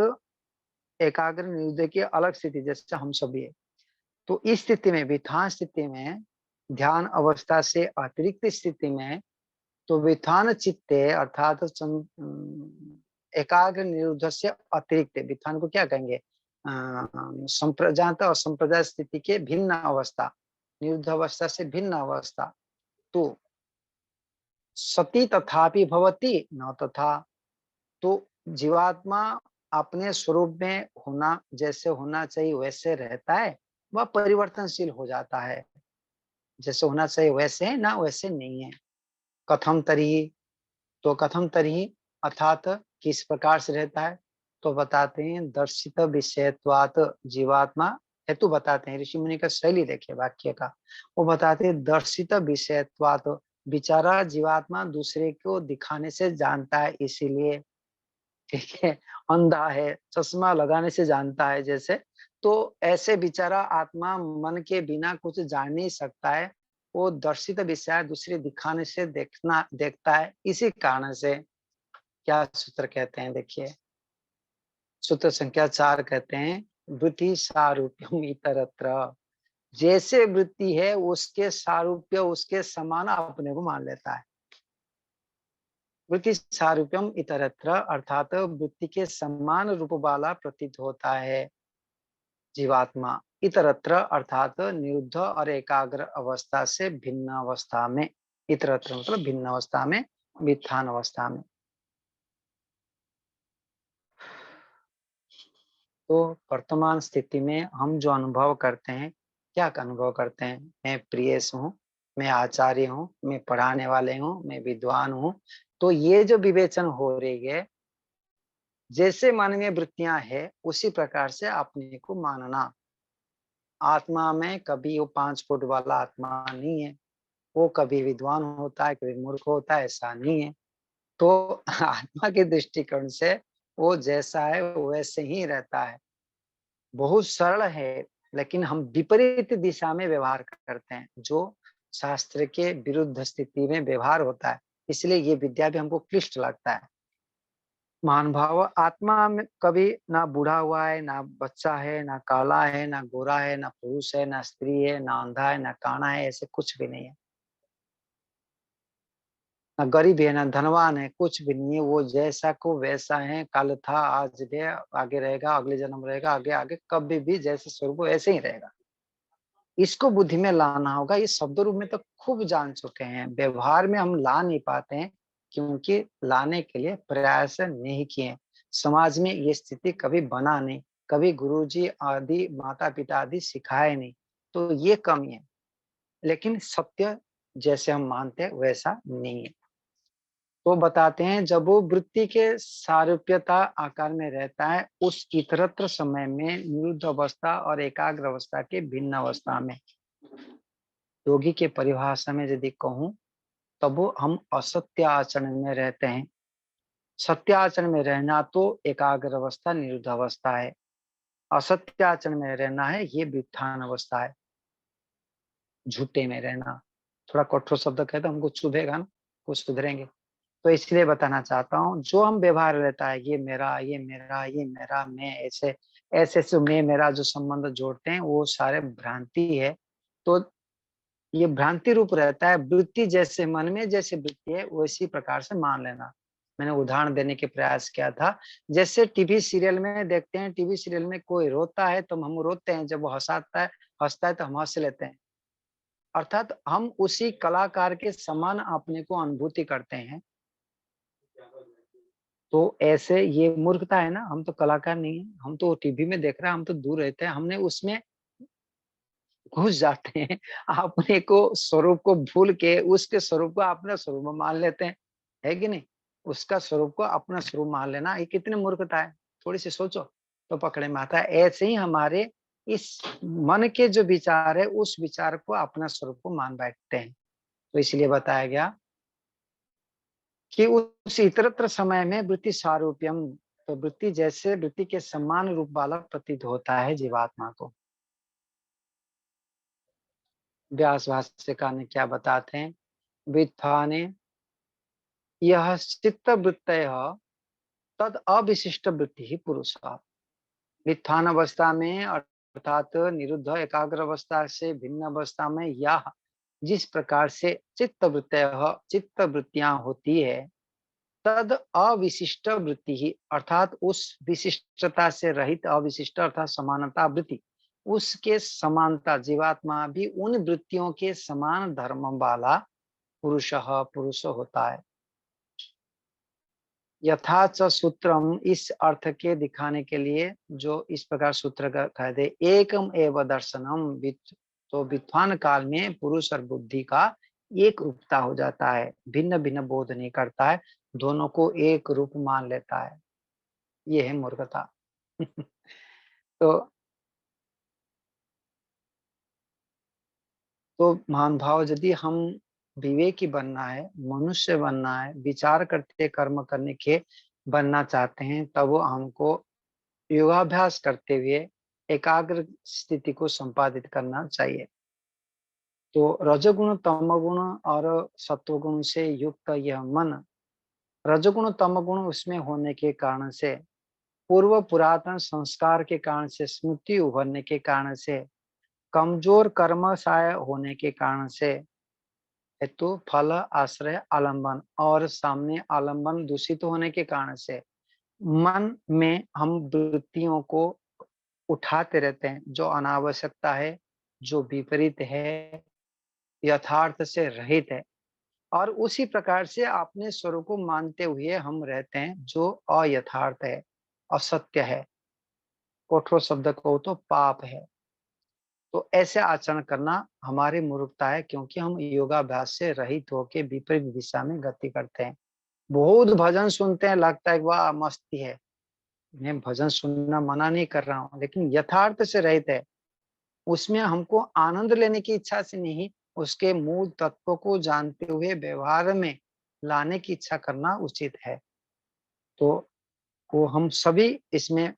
एकाग्र निरुद्ध की अलग स्थिति, जैसे हम सभी है। तो इस स्थिति में, वित्थान स्थिति में, ध्यान अवस्था से अतिरिक्त स्थिति में, तो वित्थान चित्ते अर्थात एकाग्र निरुद्ध से अतिरिक्त, वित्थान को क्या कहेंगे, संप्रजात और संप्रजात स्थिति के भिन्न अवस्था, निरुद्ध अवस्था से भिन्न अवस्था। तो सती तथापि भवति न तथा। तो जीवात्मा अपने स्वरूप में होना, जैसे होना चाहिए वैसे रहता है, वह परिवर्तनशील हो जाता है। जैसे होना चाहिए वैसे है ना, वैसे नहीं है। कथम तरी, तो कथम तरी अर्थात किस प्रकार से रहता है, तो बताते हैं दर्शित विषयत्वात् जीवात्मा। हेतु बताते हैं, ऋषि मुनि का शैली देखिए वाक्य का। वो बताते हैं दर्शित विषयत्वात्, बेचारा जीवात्मा दूसरे को दिखाने से जानता है, इसीलिए, ठीक है, अंधा है, चश्मा लगाने से जानता है जैसे। तो ऐसे बेचारा आत्मा मन के बिना कुछ जान नहीं सकता है, वो दर्शित विषय दूसरे दिखाने से देखता है। इसी कारण से क्या सूत्र कहते हैं, देखिए सूत्र संख्या 4 कहते हैं, वृत्ति सारूप्यम इतरत्र। जैसे वृत्ति है उसके सारूप्य, उसके समान अपने को मान लेता है। वृत्ति सारूप्यम इतरत्र अर्थात वृत्ति के समान रूप वाला प्रतीत होता है। जीवात्मा इतरत्र अर्थात निरुद्ध और एकाग्र अवस्था से भिन्न अवस्था में, इतरत्र मतलब भिन्न अवस्था में, वित्थान अवस्था में। तो वर्तमान स्थिति में हम जो अनुभव करते हैं, क्या अनुभव करते हैं? मैं प्रियस हूँ, मैं आचार्य हूँ, मैं पढ़ाने वाले हूँ, मैं विद्वान हूँ। तो ये जो विवेचन हो रही है, जैसे मानवीय वृत्तियां है उसी प्रकार से अपने को मानना। आत्मा में कभी वो 5 फुट वाला आत्मा नहीं है, वो कभी विद्वान होता है, कभी मूर्ख होता है, ऐसा नहीं है। तो आत्मा के दृष्टिकोण से वो जैसा है वो वैसे ही रहता है। बहुत सरल है, लेकिन हम विपरीत दिशा में व्यवहार करते हैं, जो शास्त्र के विरुद्ध स्थिति में व्यवहार होता है। इसलिए ये विद्या भी हमको क्लिष्ट लगता है। महान भाव, आत्मा में कभी ना बूढ़ा हुआ है, ना बच्चा है, ना काला है, ना गोरा है, ना पुरुष है, ना स्त्री है, ना अंधा है, ना काना है, ऐसे कुछ भी नहीं है। ना गरीब है, ना धनवान है, कुछ भी नहीं है। वो जैसा को वैसा है, कल था, आज भी, आगे रहेगा, अगले जन्म रहेगा, आगे आगे कभी भी जैसे स्वरूप वैसे ही रहेगा। इसको बुद्धि में लाना होगा। ये शब्द रूप में तो खूब जान चुके हैं, व्यवहार में हम ला नहीं पाते हैं, क्योंकि लाने के लिए प्रयास नहीं किए। समाज में ये स्थिति कभी बना नहीं, कभी गुरुजी आदि माता पिता आदि सिखाए नहीं, तो ये कमी है। लेकिन सत्य जैसे हम मानते हैं वैसा नहीं है। तो बताते हैं, जब वो वृत्ति के सारूप्यता आकार में रहता है, उस इतरत्र समय में निरुद्ध अवस्था और एकाग्र अवस्था के भिन्न अवस्था में, योगी के परिभाषा में यदि कहूं, तब वो हम असत्य आचरण में रहते हैं। सत्य आचरण में रहना तो एकाग्र अवस्था निरुद्ध अवस्था है, असत्य आचरण में रहना है ये व्युत्थान अवस्था है। झूठे में रहना, थोड़ा कठोर शब्द कहे तो हमको चुभेगा ना, कुछ सुधरेंगे। तो इसलिए बताना चाहता हूँ, जो हम व्यवहार रहता है, ये मेरा, ये मेरा, ये मेरा, मैं, ऐसे ऐसे ऐसे मैं मेरा जो संबंध जोड़ते हैं, वो सारे भ्रांति है। तो ये भ्रांति रूप रहता है। वृत्ति जैसे मन में जैसे वृत्ति है वैसी प्रकार से मान लेना। मैंने उदाहरण देने के प्रयास किया था। जैसे टीवी सीरियल में देखते हैं, टीवी सीरियल में कोई रोता है तो हम रोते हैं, जब वो हंसता है तो हम हंस लेते हैं। अर्थात हम उसी कलाकार के समान अपने को अनुभूति करते हैं। तो ऐसे ये मूर्खता है ना, हम तो कलाकार नहीं है, हम तो टीवी में देख रहे हैं, हम तो दूर रहते हैं, हमने उसमें घुस जाते हैं। अपने को स्वरूप को भूल के उसके स्वरूप को अपना स्वरूप मान लेते हैं, है कि नहीं? उसका स्वरूप को अपना स्वरूप मान लेना, ये कितनी मूर्खता है। थोड़ी सी सोचो तो पकड़े में आता है। ऐसे ही हमारे इस मन के जो विचार है, उस विचार को अपना स्वरूप को मान बैठते हैं। तो इसलिए बताया गया कि उस इतरत्र समय में वृत्ति सारूप्यम, तो वृत्ति जैसे वृत्ति के समान रूप वाला प्रतीत होता है जीवात्मा को। व्यास भाष्यकार ने क्या बताते हैं? वित्थाने यह चित्त वृत्तय तद अविशिष्ट वृत्ति ही पुरुष। वित्थान अवस्था में अर्थात निरुद्ध एकाग्र अवस्था से भिन्न अवस्था में यह जिस प्रकार से चित्त वृत्तय चित्त वृत्तियां होती है, तद अविशिष्ट वृत्ति ही अर्थात उस विशिष्टता से रहित अविशिष्ट अर्थात समानता वृत्ति, उसके समानता जीवात्मा भी उन वृत्तियों के समान धर्म वाला पुरुष होता है। यथाच सूत्रम, इस अर्थ के दिखाने के लिए जो इस प्रकार सूत्र का कह दे, एकम एव दर्शनम, तो विद्वान काल में पुरुष और बुद्धि का एक रूपता हो जाता है, भिन्न भिन्न बोध नहीं करता है, दोनों को एक रूप मान लेता है। ये है मूर्खता। तो महान भाव, यदि हम विवेकी बनना है, मनुष्य बनना है, विचार करते कर्म करने के बनना चाहते हैं, तब वो हमको योगाभ्यास करते हुए एकाग्र स्थिति को संपादित करना चाहिए। तो रजोगुण तमोगुण और सत्वगुण से युक्त यह मन, रजोगुण तमोगुण उसमें होने के कारण से, पूर्व पुरातन संस्कार के कारण से, स्मृति उभरने के कारण से, कमजोर कर्मशाय होने के कारण से, हेतु फल आश्रय आलंबन और सामने आलंबन दूषित होने के कारण से, मन में हम वृत्तियों को उठाते रहते हैं, जो अनावश्यकता है, जो विपरीत है, यथार्थ से रहित है, और उसी प्रकार से अपने स्वरूप को मानते हुए हम रहते हैं, जो अयथार्थ है, असत्य है, कठोर शब्द को तो पाप है। तो ऐसे आचरण करना हमारी मूर्खता है, क्योंकि हम योगाभ्यास से रहित होकर विपरीत दिशा में गति करते हैं। बहुत भजन सुनते हैं, लगता है वाह मस्ती है, मैं भजन सुनना मना नहीं कर रहा हूँ, लेकिन यथार्थ से रहित है। उसमें हमको आनंद लेने की इच्छा से नहीं, उसके मूल तत्व को जानते हुए व्यवहार में लाने की इच्छा करना उचित है। तो वो हम सभी इसमें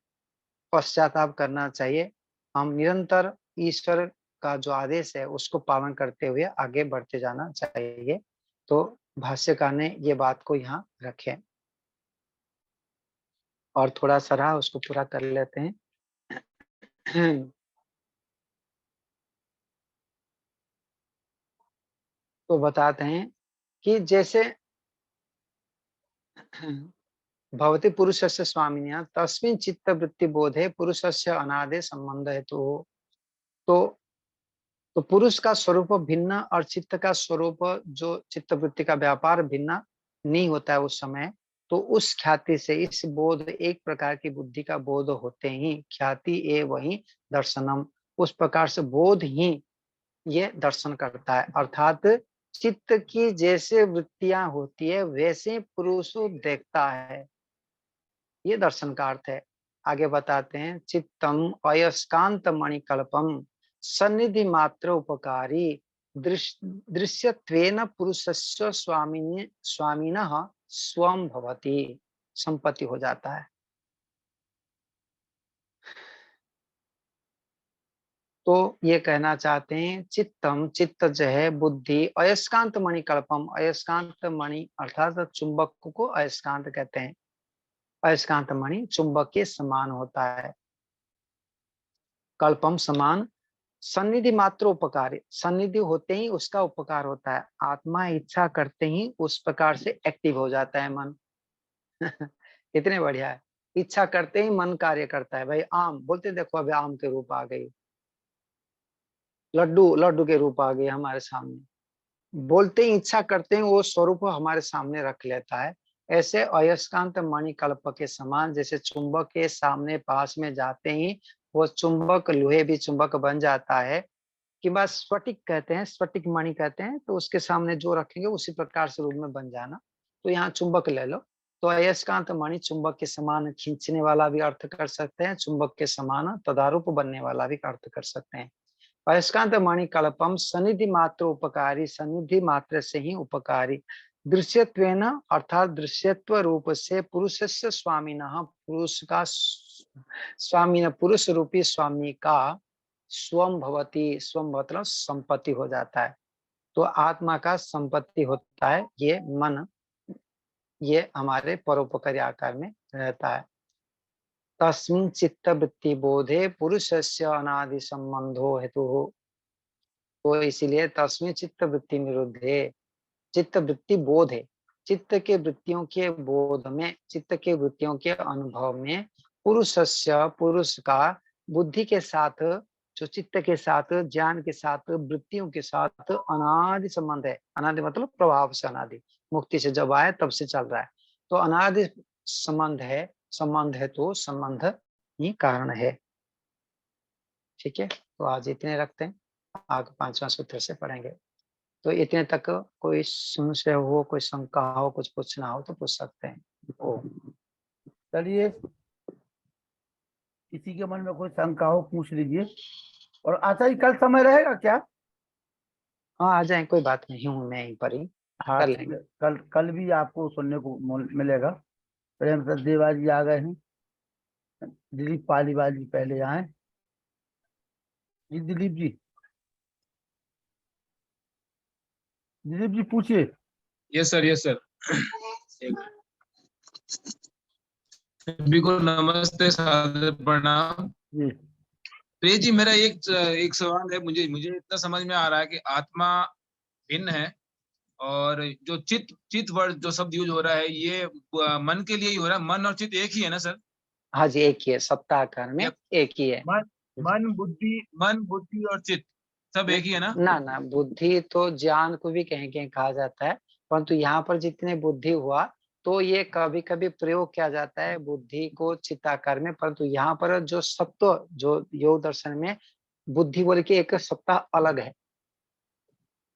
पश्चाताप करना चाहिए। हम निरंतर ईश्वर का जो आदेश है उसको पालन करते हुए आगे बढ़ते जाना चाहिए। तो भाष्यकार ने ये बात को यहाँ रखे, और थोड़ा सा रहा उसको पूरा कर लेते हैं। तो बताते हैं कि जैसे भवति पुरुषस्य स्वामिन्या तस्मिन् चित्तवृत्ति बोधे पुरुषस्य अनादि संबंध हेतु। तो तो पुरुष का स्वरूप भिन्न और चित्त का स्वरूप, जो चित्तवृत्ति का व्यापार भिन्न नहीं होता है उस समय, तो उस ख्याति से इस बोध, एक प्रकार की बुद्धि का बोध होते ही ख्याति ए वही दर्शनम, उस प्रकार से बोध ही ये दर्शन करता है। अर्थात चित्त की जैसे वृत्तियां होती है वैसे पुरुष देखता है, ये दर्शन का अर्थ है। आगे बताते हैं, चित्तम अयस्कांत मणिकल्पम सन्निधि मात्र उपकारी दृश्यत्वेन पुरुषस्य स्वामिनः स्वम भवति, संपत्ति हो जाता है। तो ये कहना चाहते हैं, चित्तम, चित्त जो है, बुद्धि, अयस्कांत मणिकल्पम, अयस्कांत मणि अर्थात चुंबक को अयस्कांत कहते हैं। अयस्कांत मणि चुंबक के समान होता है, कल्पम समान, सन्निधि मात्र उपकारी, सन्निधि होते ही उसका उपकार होता है। आत्मा इच्छा करते ही उस प्रकार से एक्टिव हो जाता है मन। कितने बढ़िया है, इच्छा करते ही मन कार्य करता है। भाई आम बोलते, देखो अभी आम के रूप आ गई, लड्डू लड्डू के रूप आ गई हमारे सामने, बोलते ही इच्छा करते ही वो स्वरूप हमारे सामने रख लेता है। ऐसे अयस्कांत मणिकल्प के समान, जैसे चुंबक के सामने पास में जाते ही वो चुंबक, लोहे भी चुंबक बन जाता है, कि बस स्फटिक कहते हैं, स्फटिक मणि कहते हैं, तो उसके सामने जो रखेंगे उसी प्रकार से रूप में बन जाना। तो यहाँ चुंबक ले लो, तो अयस्कांत मणि चुंबक के समान खींचने वाला भी अर्थ कर सकते हैं, चुंबक के समान तदारूप बनने वाला भी अर्थ कर सकते हैं। अयस्कांत मणि कल्पम सनिधि मात्र उपकारी, सनिधि मात्र से ही उपकारी, दृश्यत्वेन अर्थात दृश्यत्व रूप से पुरुषस्य स्वामिनः, पुरुष का स्वामी, पुरुष रूपी स्वामी का स्वम भवति, स्वम मतलब संपत्ति हो जाता है। तो आत्मा का संपत्ति होता है ये मन, ये हमारे परोपकारी आकार में रहता है। तस्मिन् चित्तवृत्ति बोधे पुरुषस्य अनादि संबंधो हेतु। तो इसीलिए तस्मिन् चित्तवृत्ति निरुद्धे, चित्त वृत्ति बोध है, चित्त के वृत्तियों के बोध में, चित्त के वृत्तियों के अनुभव में, पुरुषस्य पुरुष का बुद्धि के साथ, जो चित्त के साथ, ज्ञान के साथ, वृत्तियों के साथ अनादि संबंध है। अनादि मतलब प्रभाव से अनादि, मुक्ति से जब आए तब से चल रहा है, तो अनादि संबंध है। संबंध है तो संबंध ही कारण है। ठीक है, तो आज इतने रखते हैं, आगे 5वां सूत्र से पढ़ेंगे। तो इतने तक कोई संशय हो, कोई शंका हो, कुछ पूछना हो तो पूछ सकते हैं। ओ चलिए, किसी के मन में कोई शंका हो पूछ लीजिए। और आचार्य कल समय रहेगा क्या? हाँ आ जाए, कोई बात नहीं, हूँ मैं यहीं पर ही, हाँ, कर लेंगे। कल भी आपको सुनने को मिलेगा। प्रेम से देवाजी आ गए हैं, दिलीप पालीवाल जी पहले आए। जी दिलीप जी, दिलीप जी पूछिए। Yes sir, yes sir. सभी को नमस्ते, सादर प्रणाम। जी प्रिय जी, मेरा एक सवाल है। मुझे इतना समझ में आ रहा है कि आत्मा भिन्न है, और जो चित वर्ड जो शब्द यूज हो रहा है ये मन के लिए ही हो रहा है। मन और चित एक ही है ना सर? हाँ जी, एक ही है, सत्ता आकार में एक ही है। मन बुद्धि और चित्त सब एक ही है ना? ना बुद्धि तो ज्ञान को भी कहीं कहीं कहा जाता है, परंतु यहाँ पर जितने बुद्धि हुआ तो ये कभी कभी प्रयोग किया जाता है बुद्धि को चित्ताकार में, परंतु यहाँ पर जो सत्व, जो योग दर्शन में बुद्धि बोल के एक सत्ता अलग है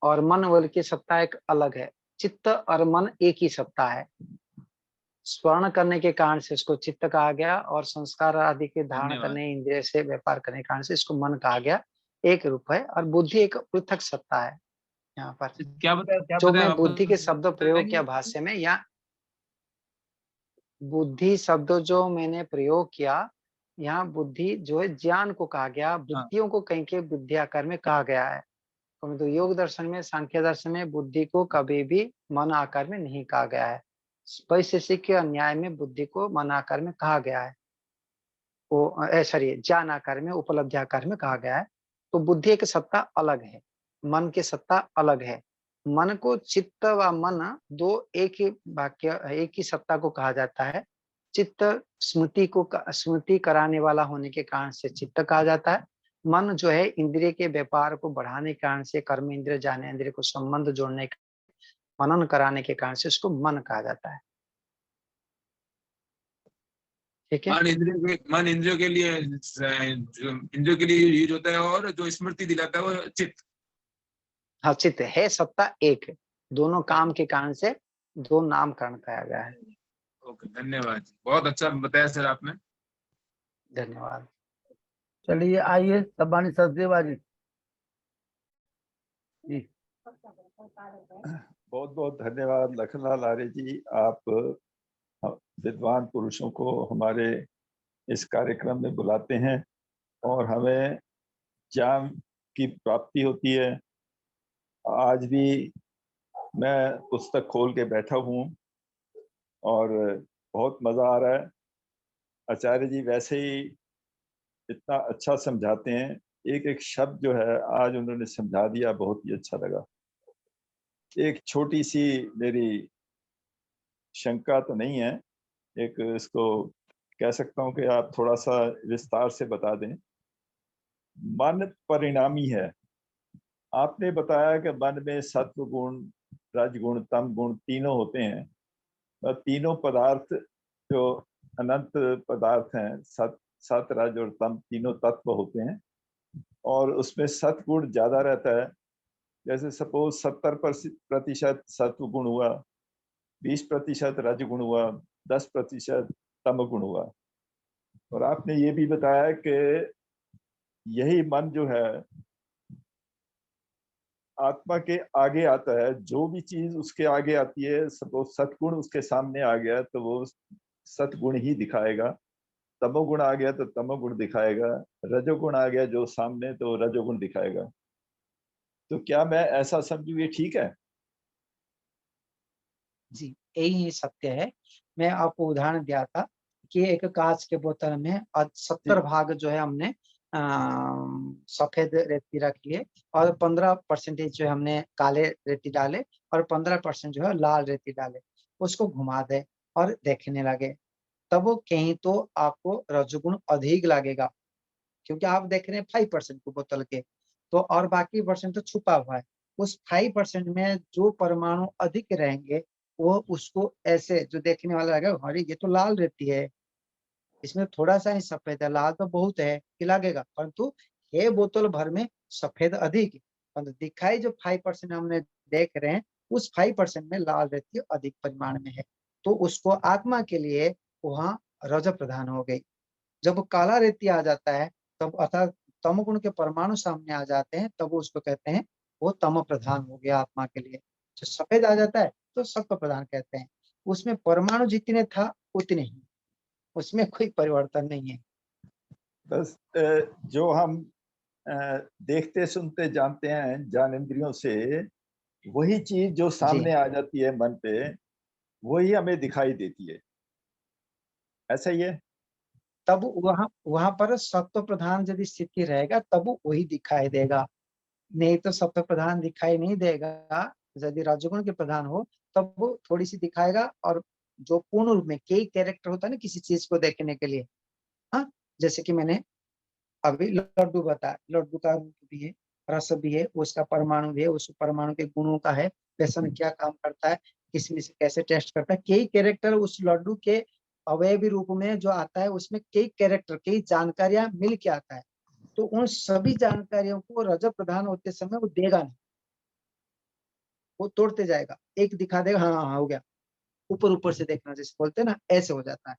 और मन बोल के सत्ता एक अलग है। चित्त और मन एक ही सत्ता है। स्वर्ण करने के कारण से इसको चित्त कहा गया और संस्कार आदि के धारण धन्यवाद। करने, इंद्रिय से व्यापार करने के कारण से इसको मन कहा गया। एक रूप है और बुद्धि एक पृथक सत्ता है। यहाँ पर क्या बताया जो मैं वापस बुद्धि के शब्द प्रयोग किया बताएंगे? भाष्य में, या बुद्धि शब्द जो मैंने प्रयोग किया, यहाँ बुद्धि जो है ज्ञान को कहा गया, हाँ, बुद्धियों को कहीं के बुद्धि आकार में कहा गया है। परंतु योग दर्शन में, सांख्य दर्शन में बुद्धि को कभी भी मन आकार में नहीं कहा गया है। वैशेषिक के अन्याय में बुद्धि को मन आकार में कहा गया है, वो सॉरी ज्ञान आकार में, उपलब्धि आकार में कहा गया है। तो बुद्धि एक सत्ता अलग है, मन की सत्ता अलग है। मन को चित्त व मन दो एक ही वाक्य, एक ही सत्ता को कहा जाता है। चित्त स्मृति कराने वाला होने के कारण से चित्त कहा जाता है। मन जो है इंद्रिय के व्यापार को बढ़ाने के कारण से, कर्म इंद्रिय ज्ञान इंद्रिय को संबंध जोड़ने, मनन कराने के कारण से उसको मन कहा जाता है। ठीक है। मन इंद्रियों के लिए इंद्रियों के लिए यूज होता है, और जो स्मृति दिलाता है वो चित्त। हाँ, चित्त है सत्ता एक है। दोनों काम के कारण से दो नामकरण किया गया है। ओके, धन्यवाद। बहुत अच्छा बताया सर आपने। धन्यवाद। चलिए आइए सम्मानित सचदेवा जी। जी बहुत बहुत धन्यवाद लखनलाल आर्य जी। आप विद्वान पुरुषों को हमारे इस कार्यक्रम में बुलाते हैं और हमें ज्ञान की प्राप्ति होती है। आज भी मैं पुस्तक खोल के बैठा हूँ और बहुत मजा आ रहा है। आचार्य जी वैसे ही इतना अच्छा समझाते हैं, एक एक शब्द जो है आज उन्होंने समझा दिया, बहुत ही अच्छा लगा। एक छोटी सी मेरी शंका तो नहीं है, एक इसको कह सकता हूँ कि आप थोड़ा सा विस्तार से बता दें। मन परिणामी है, आपने बताया कि मन में सत्व गुण, रजगुण, तम गुण तीनों होते हैं और तीनों पदार्थ जो अनंत पदार्थ हैं, सत रज और तम तीनों तत्व होते हैं और उसमें सतगुण ज्यादा रहता है। जैसे सपोज 70% सत्व गुण हुआ, 20% रजगुण हुआ, 10% तम गुण हुआ। और आपने ये भी बताया कि यही मन जो है आत्मा के आगे आता है, जो भी चीज उसके आगे आती है, सपोज सतगुण उसके सामने आ गया तो वो सतगुण ही दिखाएगा, तमोगुण आ गया तो तमोगुण दिखाएगा, रजोगुण आ गया जो सामने तो रजोगुण दिखाएगा। तो क्या मैं ऐसा समझूं ये ठीक है? जी, यही सत्य है। मैं आपको उदाहरण दिया था कि एक कांच के बोतल में 70 भाग जो है हमने सफेद रेती रख लिए और 15% जो है हमने काले रेती डाले और 15% जो है लाल रेती डाले, उसको घुमा दे और देखने लगे, तब वो कहीं तो आपको रजोगुण अधिक लगेगा, क्योंकि आप देख रहे हैं 5% को बोतल के, तो और बाकी परसेंट तो छुपा हुआ है। उस 5% में जो परमाणु अधिक रहेंगे वो उसको ऐसे जो देखने वाला लगेगा, अरे ये तो लाल रेती है, इसमें थोड़ा सा ही सफेद है, लाल तो बहुत है कि लगेगा, परंतु ये बोतल भर में सफेद अधिक है। परंतु दिखाई जो 5% हमने देख रहे हैं उस 5% में लाल रेती अधिक परिमाण में है, तो उसको आत्मा के लिए वहां रज प्रधान हो गई। जब काला रेती आ जाता है तब अर्थात तमोगुण के परमाणु सामने आ जाते हैं, तब उसको कहते हैं वो तम प्रधान हो गया आत्मा के लिए। जो सफेद आ जाता है तो सत्व प्रधान कहते हैं। उसमें परमाणु जितने था उतने ही, उसमें कोई परिवर्तन नहीं है। बस जो हम देखते सुनते जानते हैं ज्ञान इंद्रियों से, वही चीज जो जी, सामने आ जाती है मन पे वही हमें दिखाई देती है, ऐसा ही है? तब वहां वहां पर सत्व प्रधान यदि स्थिति रहेगा तब वही दिखाई देगा, नहीं तो सत्व प्रधान दिखाई नहीं देगा। यदि रजोगुण के प्रधान हो तब वो थोड़ी सी दिखाएगा, और जो पूर्ण रूप में कई कैरेक्टर होता है ना किसी चीज को देखने के लिए, हाँ, जैसे कि मैंने अभी लड्डू बताया, लड्डू का रूप भी है, रस भी है, उसका परमाणु भी है, उस परमाणु के गुणों का है, बेसन क्या काम करता है, किसमें से कैसे टेस्ट करता है, कई कैरेक्टर उस लड्डू के अवयवी रूप में जो आता है, उसमें कई कैरेक्टर, कई जानकारियां मिल के आता है। तो उन सभी जानकारियों को रजत प्रधान होते समय वो देगा नहीं, वो तोड़ते जाएगा, एक दिखा देगा, हाँ हाँ हो गया, ऊपर ऊपर से देखना जैसे बोलते हैं ना, ऐसे हो जाता है।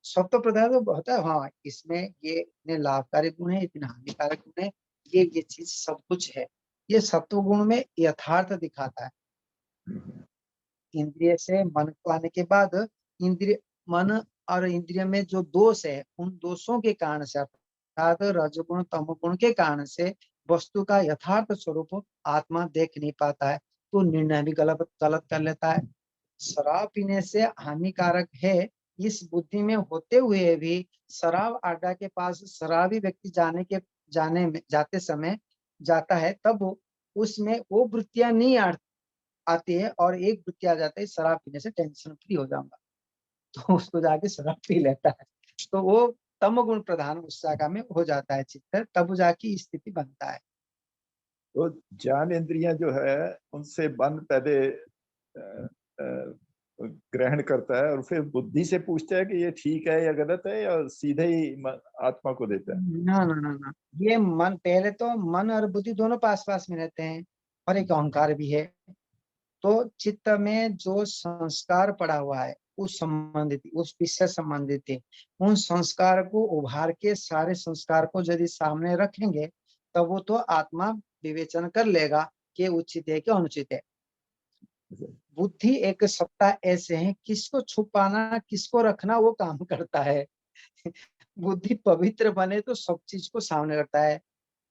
सत्व प्रधान तो होता है, हाँ इसमें ये इतने लाभकारी गुण है, इतने हानिकारक गुण है, ये चीज सब कुछ है। ये सत्व गुण में यथार्थ दिखाता है। इंद्रिय से मन को आने के बाद इंद्रिय, मन और इंद्रिय में जो दोष है, उन दोषों के कारण से, अर्थात रजगुण तमगुण के कारण से वस्तु का यथार्थ स्वरूप आत्मा देख नहीं पाता है, तो निर्णय भी गलत गलत कर लेता है। शराब पीने से हानिकारक है, इस बुद्धि में होते हुए भी शराब अड्डा के पास शराबी व्यक्ति जाने में जाते समय जाता है, तब उसमें वो वृत्तियां नहीं आती है, और एक वृत्ति आ जाता है, शराब पीने से टेंशन फ्री हो जाऊंगा, तो उसको जाके शराब पी लेता है, तो वो तमगुण प्रधान उस शाखा में हो जाता है चित्त, तब जाके स्थिति बनता है। तो ज्ञान इंद्रियां जो है उनसे मन पहले अ, अ, ग्रहण करता है और फिर बुद्धि से पूछता है कि ये ठीक है या गलत है, या सीधे ही आत्मा को देता है। ना ना ना ना, ये मन, पहले तो मन और बुद्धि दोनों पास पास में रहते हैं, और एक अहंकार भी है। तो चित्त में जो संस्कार पड़ा हुआ है, उस संबंधित, उस विषय संबंधित है, उन संस्कार को उभार के, सारे संस्कार को यदि सामने रखेंगे, तब वो तो आत्मा विवेचन कर लेगा कि उचित है कि अनुचित है। बुद्धि एक सत्ता ऐसे है, किसको छुपाना किसको रखना वो काम करता है। बुद्धि पवित्र बने तो सब चीज को सामने रखता है,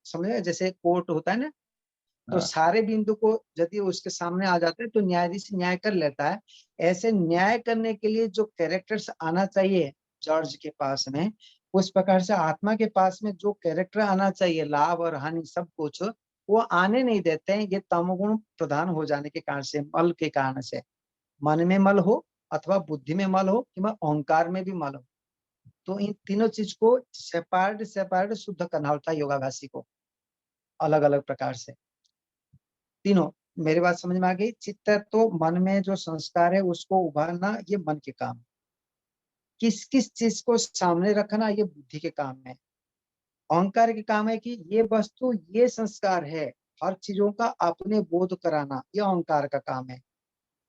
समझे, जैसे कोर्ट होता है ना, तो हाँ। सारे बिंदु को यदि उसके सामने आ जाते हैं तो न्यायाधीश न्याय कर लेता है। ऐसे न्याय करने के लिए जो कैरेक्टर्स आना चाहिए जज के पास में, उस प्रकार से आत्मा के पास में जो कैरेक्टर आना चाहिए, लाभ और हानि सब कुछ, वो आने नहीं देते हैं। ये तमोगुण प्रधान हो जाने के कारण से, मल के कारण से, मन में मल हो अथवा बुद्धि में मल हो कि अहंकार में भी मल हो, तो इन तीनों चीज को सेपरेट सेपरेट शुद्ध करना होता है योगाभ्यासी को, अलग अलग प्रकार से तीनों। मेरी बात समझ में आ गई? चित्त तो मन में जो संस्कार है उसको उभारना, ये मन के काम है। किस किस चीज को सामने रखना, ये बुद्धि के काम है। अहंकार के काम है कि ये वस्तु, ये संस्कार है, हर चीजों का अपने बोध कराना, ये अहंकार का काम है।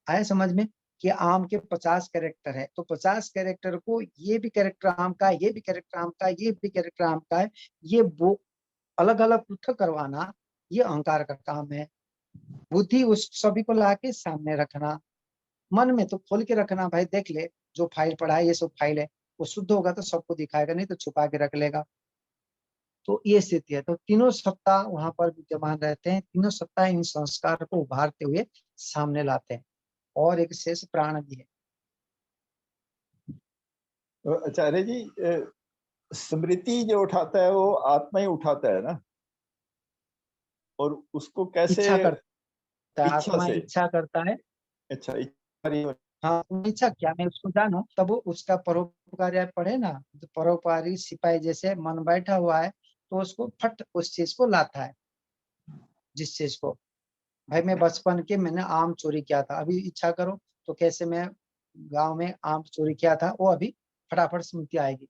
आया समझ में? कि आम के 50 कैरेक्टर है, तो 50 कैरेक्टर को, ये भी कैरेक्टर आम का है, ये भी कैरेक्टर आम का है, ये भी कैरेक्टर आम का है, ये वो अलग अलग पृथक करवाना, ये अहंकार का काम है। बुद्धि उस सभी को लाके सामने रखना, मन में तो खोल के रखना, भाई देख ले जो फाइल पड़ा है, ये सब फाइल है, वो शुद्ध होगा तो सबको दिखाएगा, नहीं तो छुपा के रख लेगा। तो ये स्थिति है। तो तीनों सत्ता वहां पर विद्यमान रहते हैं, तीनों सत्ता इन संस्कार को उभारते हुए सामने लाते हैं, और एक शेष प्राण भी है। तो आचार्य जी, स्मृति जो उठाता है वो आत्मा ही उठाता है ना, और उसको कैसे? इच्छा करता है, इच्छा आत्मा से? इच्छा करता है। अच्छा, इच्छा। हाँ, इच्छा क्या, मैं उसको जानू, तब वो उसका परोपकारी, आप पढ़े ना, तो परोपकारी सिपाही जैसे मन बैठा हुआ है, तो उसको फट उस चीज को लाता है, जिस चीज को, भाई मैं बचपन के मैंने आम चोरी किया था, अभी इच्छा करो तो कैसे मैं गांव में आम चोरी किया था, वो अभी फटाफट स्मृति आएगी,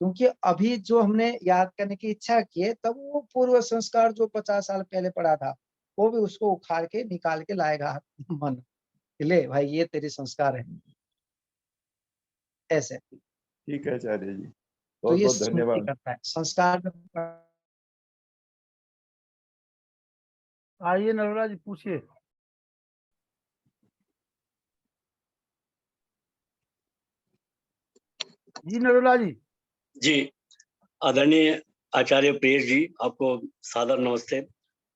क्योंकि अभी जो हमने याद करने की इच्छा की है, तब वो पूर्व संस्कार जो 50 साल पहले पड़ा था, वो भी उसको उखाड़ के निकाल के लाएगा मन, ले भाई ये तेरे संस्कार है, ऐसे। ठीक है आचार्य जी, तो बहुत ये बहुत स्मृति धन्यवाद। करता है संस्कार। आइए नरोला जी, पूछिए। जी नरोला जी। जी, आदरणीय आचार्य प्रियेश जी, आपको सादर नमस्ते।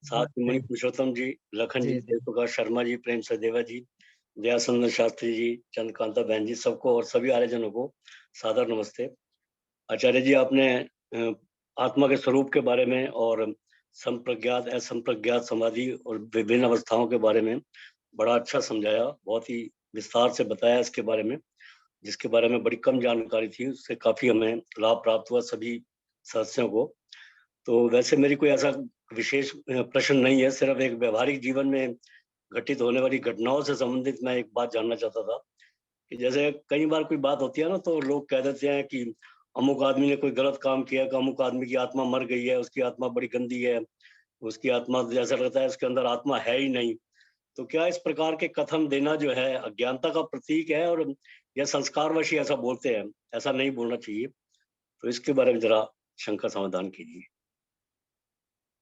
साथ में मणि पुरुषोत्तम जी, लखन जी, जी जी प्रकाश शर्मा जी, प्रेम सदेवा जी, दयासुंदर शास्त्री जी, चंद्रकांता बहन जी, सबको और सभी आर्यजनों को सादर नमस्ते। आचार्य जी, आपने आत्मा के स्वरूप के बारे में और संप्रज्ञात असंप्रज्ञात समाधि और विभिन्न अवस्थाओं के बारे में बड़ा अच्छा समझाया, बहुत ही विस्तार से बताया इसके बारे में। जिसके बारे में बड़ी कम जानकारी थी, उससे काफी हमें लाभ प्राप्त हुआ सभी सदस्यों को। तो वैसे मेरी कोई ऐसा विशेष प्रश्न नहीं है, सिर्फ एक व्यवहारिक जीवन में घटित होने वाली घटनाओं से संबंधित मैं एक बात जानना चाहता था कि जैसे कई बार कोई बात होती है ना, तो लोग कह देते हैं कि अमुक आदमी ने कोई गलत काम किया, कि अमुक आदमी की आत्मा मर गई है, उसकी आत्मा बड़ी गंदी है, उसकी आत्मा जैसा लगता है उसके अंदर आत्मा है ही नहीं। तो क्या इस प्रकार के कथन देना जो है अज्ञानता का प्रतीक है, और यह संस्कारवश ही ऐसा बोलते हैं, ऐसा नहीं बोलना चाहिए? तो इसके बारे में जरा शंका समाधान कीजिए।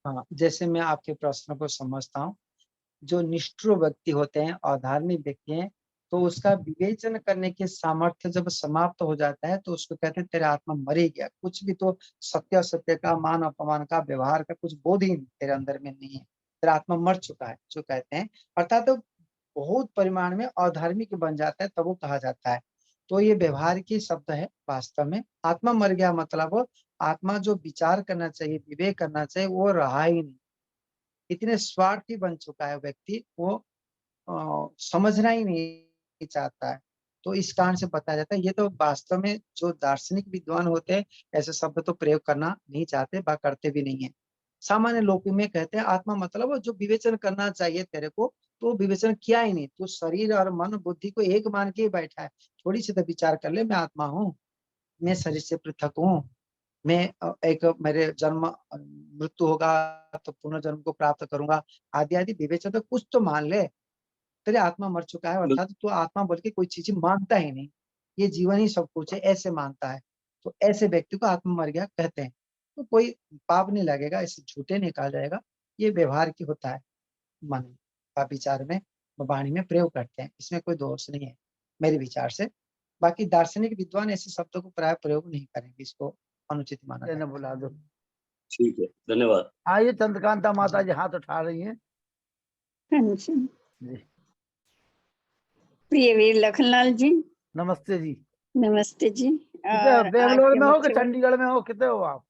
हाँ, जैसे मैं आपके प्रश्न को समझता हूँ, जो निष्ठुर व्यक्ति होते हैं, अधार्मिक व्यक्ति हैं, तो उसका विवेचन करने के सामर्थ्य जब समाप्त हो जाता है तो उसको कहते हैं तेरा आत्मा मर ही गया, कुछ भी तो सत्य असत्य का, मान अपमान का, व्यवहार का कुछ बोध ही तेरे अंदर में नहीं है, तेरा आत्मा मर चुका है, जो कहते हैं। अर्थात तो बहुत परिमाण में अधार्मिक बन जाता है तब वो कहा जाता है। तो ये व्यवहार की शब्द है। वास्तव में आत्मा मर गया मतलब आत्मा जो विचार करना चाहिए, विवेक करना चाहिए, वो रहा ही नहीं। इतने स्वार्थी बन चुका है व्यक्ति, वो समझना ही नहीं चाहता है। तो इस कारण से बताया जाता है। ये तो वास्तव में जो दार्शनिक विद्वान होते हैं ऐसे शब्द तो प्रयोग करना नहीं चाहते, बा करते भी नहीं है। सामान्य लोग में कहते हैं आत्मा मतलब जो विवेचन करना चाहिए तेरे को, तो विवेचन किया ही नहीं। तो शरीर और मन बुद्धि को एक मान के ही बैठा है। थोड़ी सी तो विचार कर ले, मैं आत्मा हूँ, मैं शरीर से पृथक हूँ, मैं एक मेरे जन्म मृत्यु होगा तो पुनर्जन्म को प्राप्त करूंगा, आदि आदि विवेचन तो कुछ तो मान ले। तेरे आत्मा मर चुका है अर्थात तू आत्मा बोल के कोई चीज मानता ही नहीं, ये जीवन ही सब कुछ है ऐसे मानता है। तो ऐसे व्यक्ति को आत्मा मर गया कहते हैं। तो कोई पाप नहीं लगेगा, इसे झूठे नहीं कहा जाएगा। ये व्यवहार की होता है, मन का विचार में, वाणी में प्रयोग करते हैं, इसमें कोई दोष नहीं है मेरे विचार से। बाकी दार्शनिक विद्वान ऐसे शब्दों को प्राय प्रयोग नहीं करेंगे, इसको अनुचित माना इन्हें जाएगा। बुला दो। ठीक है, धन्यवाद। आइए चंद्रकांता माता जी हाथ उठा रही हैं। हाँ जी। जी प्रिय वीर लखनलाल जी, नमस्ते जी। नमस्ते जी। कितने और आज बेंगलोर के में हो कि मुख्य चंडीगढ़ में हो, कितने हो आप?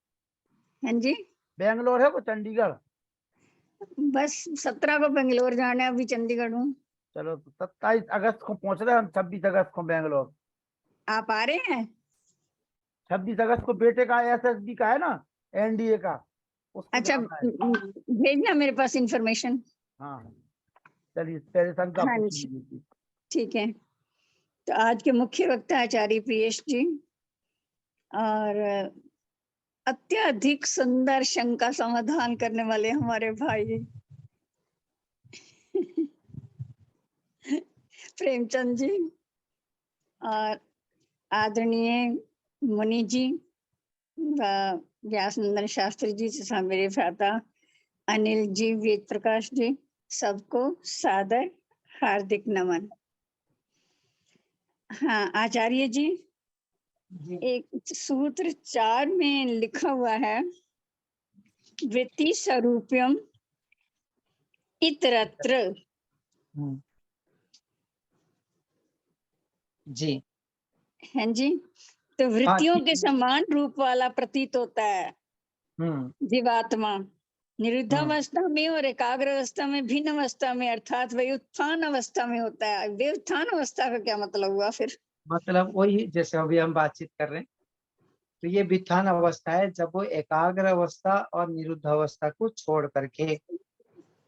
हाँ जी, बेंगलोर है को चंडीगढ़? बस 17 को बेंगलोर जाना है, अभी चंडीगढ़ हूँ। चलो तो 27 अगस्त को पहुंच रहे हैं हम, 26 अगस्त को बेंगलोर। आप आ रहे हैं? 26 अगस्त को बेटे का एसएसबी का है ना, एनडीए का, उसको अच्छा, जाना है। भेजना मेरे पास इंफॉर्मेशन। हाँ चलिए, पहले शंका हाँ पूछ जी, लीजिए। ठीक है। तो आज के मुख्य वक्ता आचार्य प्रियेश जी, और अत्यधिक सुंदर शंका समाधान करने वाले हमारे भाई प्रेमचंद जी, और आदरणीय मुनि जी, व्यासनंदन शास्त्री जी तथा मेरे भ्राता अनिल जी, वेद प्रकाश जी, सबको सादर हार्दिक नमन। हाँ आचार्य जी, एक सूत्र 4 में लिखा हुआ है, वृत्ति स्वरूपम इतरत्र। जी हैं जी, तो वृत्तियों के समान रूप वाला प्रतीत होता है जीवात्मा, निरुद्धावस्था में और एकाग्र अवस्था में, भिन्न अवस्था में, अर्थात वही उत्थान अवस्था में होता है। वे उत्थान अवस्था का क्या मतलब हुआ फिर? मतलब वही जैसे अभी हम बातचीत कर रहे हैं, तो ये वित्थान अवस्था है जब वो एकाग्र अवस्था और निरुद्ध अवस्था को छोड़ करके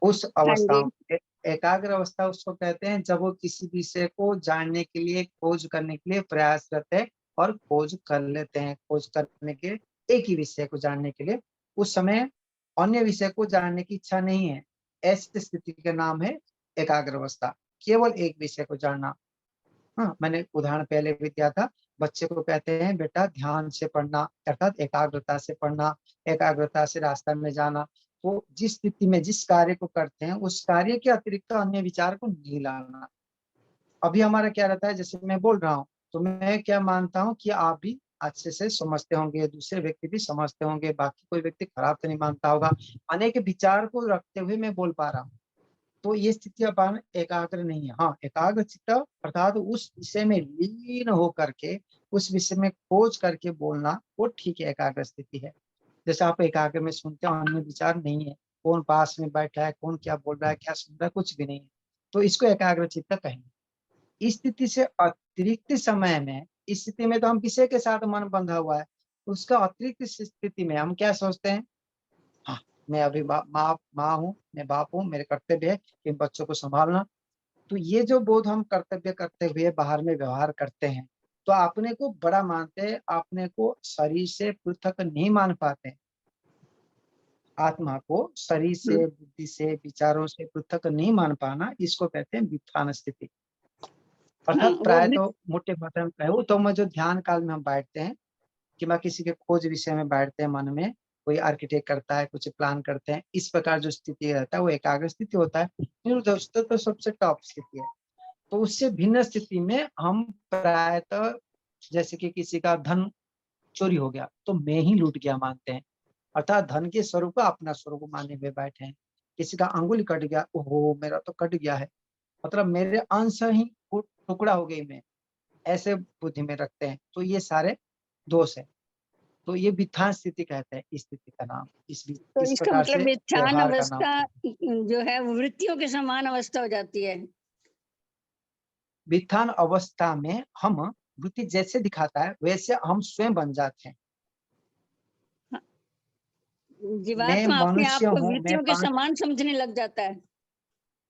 उस हाँ अवस्था जी, में, एकाग्र अवस्था उसको कहते हैं जब वो किसी विषय को जानने के लिए, खोज करने के लिए प्रयास करते हैं और खोज कर लेते हैं। खोज करने के एक ही विषय को जानने के लिए, उस समय अन्य विषय को जानने की इच्छा नहीं है, ऐसी स्थिति का नाम है एकाग्र अवस्था, केवल एक विषय को जानना। हाँ, मैंने उदाहरण पहले भी दिया था। बच्चे को कहते हैं बेटा ध्यान से पढ़ना, अर्थात एकाग्रता से पढ़ना, एकाग्रता से रास्ता में जाना। तो जिस स्थिति में जिस कार्य को करते हैं उस कार्य के अतिरिक्त अन्य विचार को नहीं लाना। अभी हमारा क्या रहता है, जैसे मैं बोल रहा हूँ तो मैं क्या मानता हूँ कि आप भी अच्छे से समझते होंगे, दूसरे व्यक्ति भी समझते होंगे, बाकी कोई व्यक्ति खराब तो नहीं मानता होगा। अनेक विचार को रखते हुए मैं बोल पा रहा हूँ, तो ये स्थिति अपन एकाग्र नहीं है। हाँ, एकाग्र चित्त अर्थात उस विषय में लीन होकर के उस विषय में खोज करके बोलना, वो ठीक है, एकाग्र स्थिति है। जैसे आप एकाग्र में सुनते हो, अन्य विचार नहीं है, कौन पास में बैठा है, कौन क्या बोल रहा है, क्या सुन रहा है, कुछ भी नहीं है, तो इसको एकाग्र चित्त कहेंगे। इस स्थिति से अतिरिक्त समय में, इस स्थिति में तो हम किसी के साथ मन बंधा हुआ है, उसका अतिरिक्त स्थिति में हम क्या सोचते हैं, हाँ मैं अभी माँ हूँ, मैं बाप हूँ, मेरे कर्तव्य है इन बच्चों को संभालना। तो ये जो बोध हम कर्तव्य करते हुए बाहर में व्यवहार करते हैं, तो अपने को बड़ा मानते हैं, अपने को शरीर से पृथक नहीं मान पाते। आत्मा को शरीर से, बुद्धि से, विचारों से पृथक नहीं मान पाना, इसको कहते हैं व्युत्थान स्थिति। अर्थात प्राय तो मोटे भाषा में कहूँ तो मैं जो ध्यान काल में हम बैठते हैं कि मैं किसी के खोज विषय में बैठते हैं, मन में कोई आर्किटेक्ट करता है, कुछ प्लान करते हैं, इस प्रकार जो स्थिति रहता है वो एकाग्र स्थिति होता है। निरुद्ध तो सबसे टॉप स्थिति है। तो उससे भिन्न स्थिति में हम प्रायतः जैसे कि किसी का धन चोरी हो गया तो मैं ही लूट गया मानते हैं, अर्थात धन के स्वरूप का अपना स्वरूप मानने में बैठे हैं। किसी का अंगुली कट गया, ओहो मेरा तो कट गया है, मतलब मेरे अंश ही टुकड़ा हो गई, मैं ऐसे बुद्धि में रखते हैं। तो ये सारे दोष है। तो ये व्युत्थान स्थिति कहते हैं इस स्थिति का नाम। तो इस इसका प्रकार मतलब से व्युत्थान व्यवहार का नाम अवस्था जो है वो वृत्तियों के समान अवस्था हो जाती है। व्युत्थान अवस्था में हम वृत्ति जैसे दिखाता है वैसे हम स्वयं बन जाते हैं। जीवात्मा अपने आप मनुष्य को हूँ, मैं वृत्तियों के 5 समान समझने लग जाता है।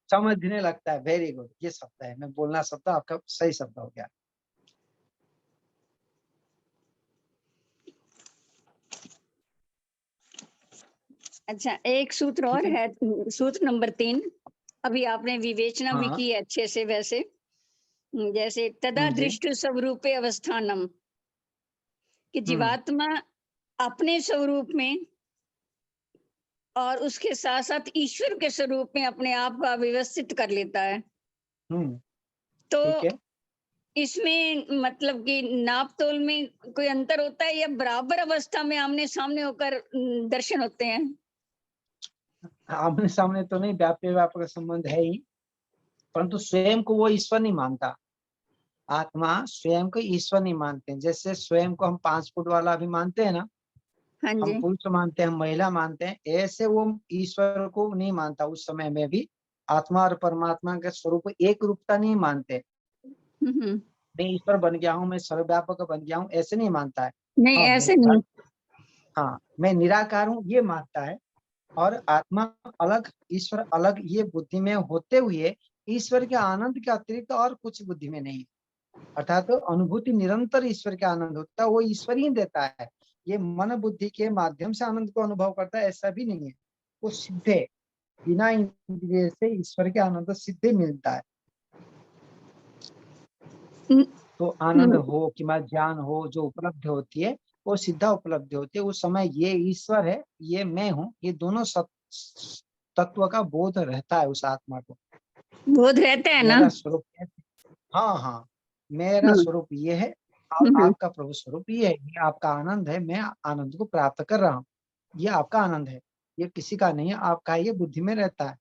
समझने लगता है। वेरी गुड, ये शब्द है, मैं बोलना शब्द आपका सही शब्द हो गया। अच्छा, एक सूत्र और है, सूत्र नंबर 3। अभी आपने विवेचना भी की है अच्छे से। वैसे जैसे तदा दृष्ट स्वरूपे अवस्थानम, कि जीवात्मा अपने स्वरूप में और उसके साथ साथ ईश्वर के स्वरूप में अपने आप को व्यवस्थित कर लेता है। तो इसमें मतलब कि नाप तोल में कोई अंतर होता है या बराबर अवस्था में आमने सामने होकर दर्शन होते हैं? आमने सामने तो नहीं, व्याप्य व्यापक का संबंध है ही, परंतु स्वयं को वो ईश्वर नहीं मानता। आत्मा स्वयं को ईश्वर नहीं मानते। जैसे स्वयं को हम 5 फुट वाला भी मानते हैं ना, हाँ जी। हम पुरुष मानते हैं, हम महिला मानते हैं, ऐसे वो ईश्वर को नहीं मानता। उस समय में भी आत्मा और परमात्मा के स्वरूप एक रूपता नहीं मानते। मैं ईश्वर बन गया हूँ, मैं सर्वव्यापक बन गया हूँ, ऐसे नहीं मानता है। नहीं, ऐसे नहीं। हाँ, मैं निराकार हूँ ये मानता है। और आत्मा अलग, ईश्वर अलग, ये बुद्धि में होते हुए ईश्वर के आनंद के अतिरिक्त और कुछ बुद्धि में नहीं। अर्थात तो अनुभूति निरंतर ईश्वर के आनंद होता है, वो ईश्वर ही देता है। ये मन बुद्धि के माध्यम से आनंद को अनुभव करता है ऐसा भी नहीं है। वो सीधे बिना इंद्रिय से ईश्वर के आनंद सीधे मिलता है। तो आनंद हो कि ज्ञान हो, जो उपलब्धि होती है वो सीधा उपलब्धि होती है। उस समय ये ईश्वर है, ये मैं हूँ, ये दोनों तत्व का बोध रहता है उस आत्मा को। बोध रहता है ना? मेरा स्वरूप, हाँ, मेरा स्वरूप ये है और आपका प्रभु स्वरूप ये है। ये आपका आनंद है, मैं आनंद को प्राप्त कर रहा हूँ। ये आपका आनंद है, ये किसी का नहीं है, आपका। ये बुद्धि में रहता है।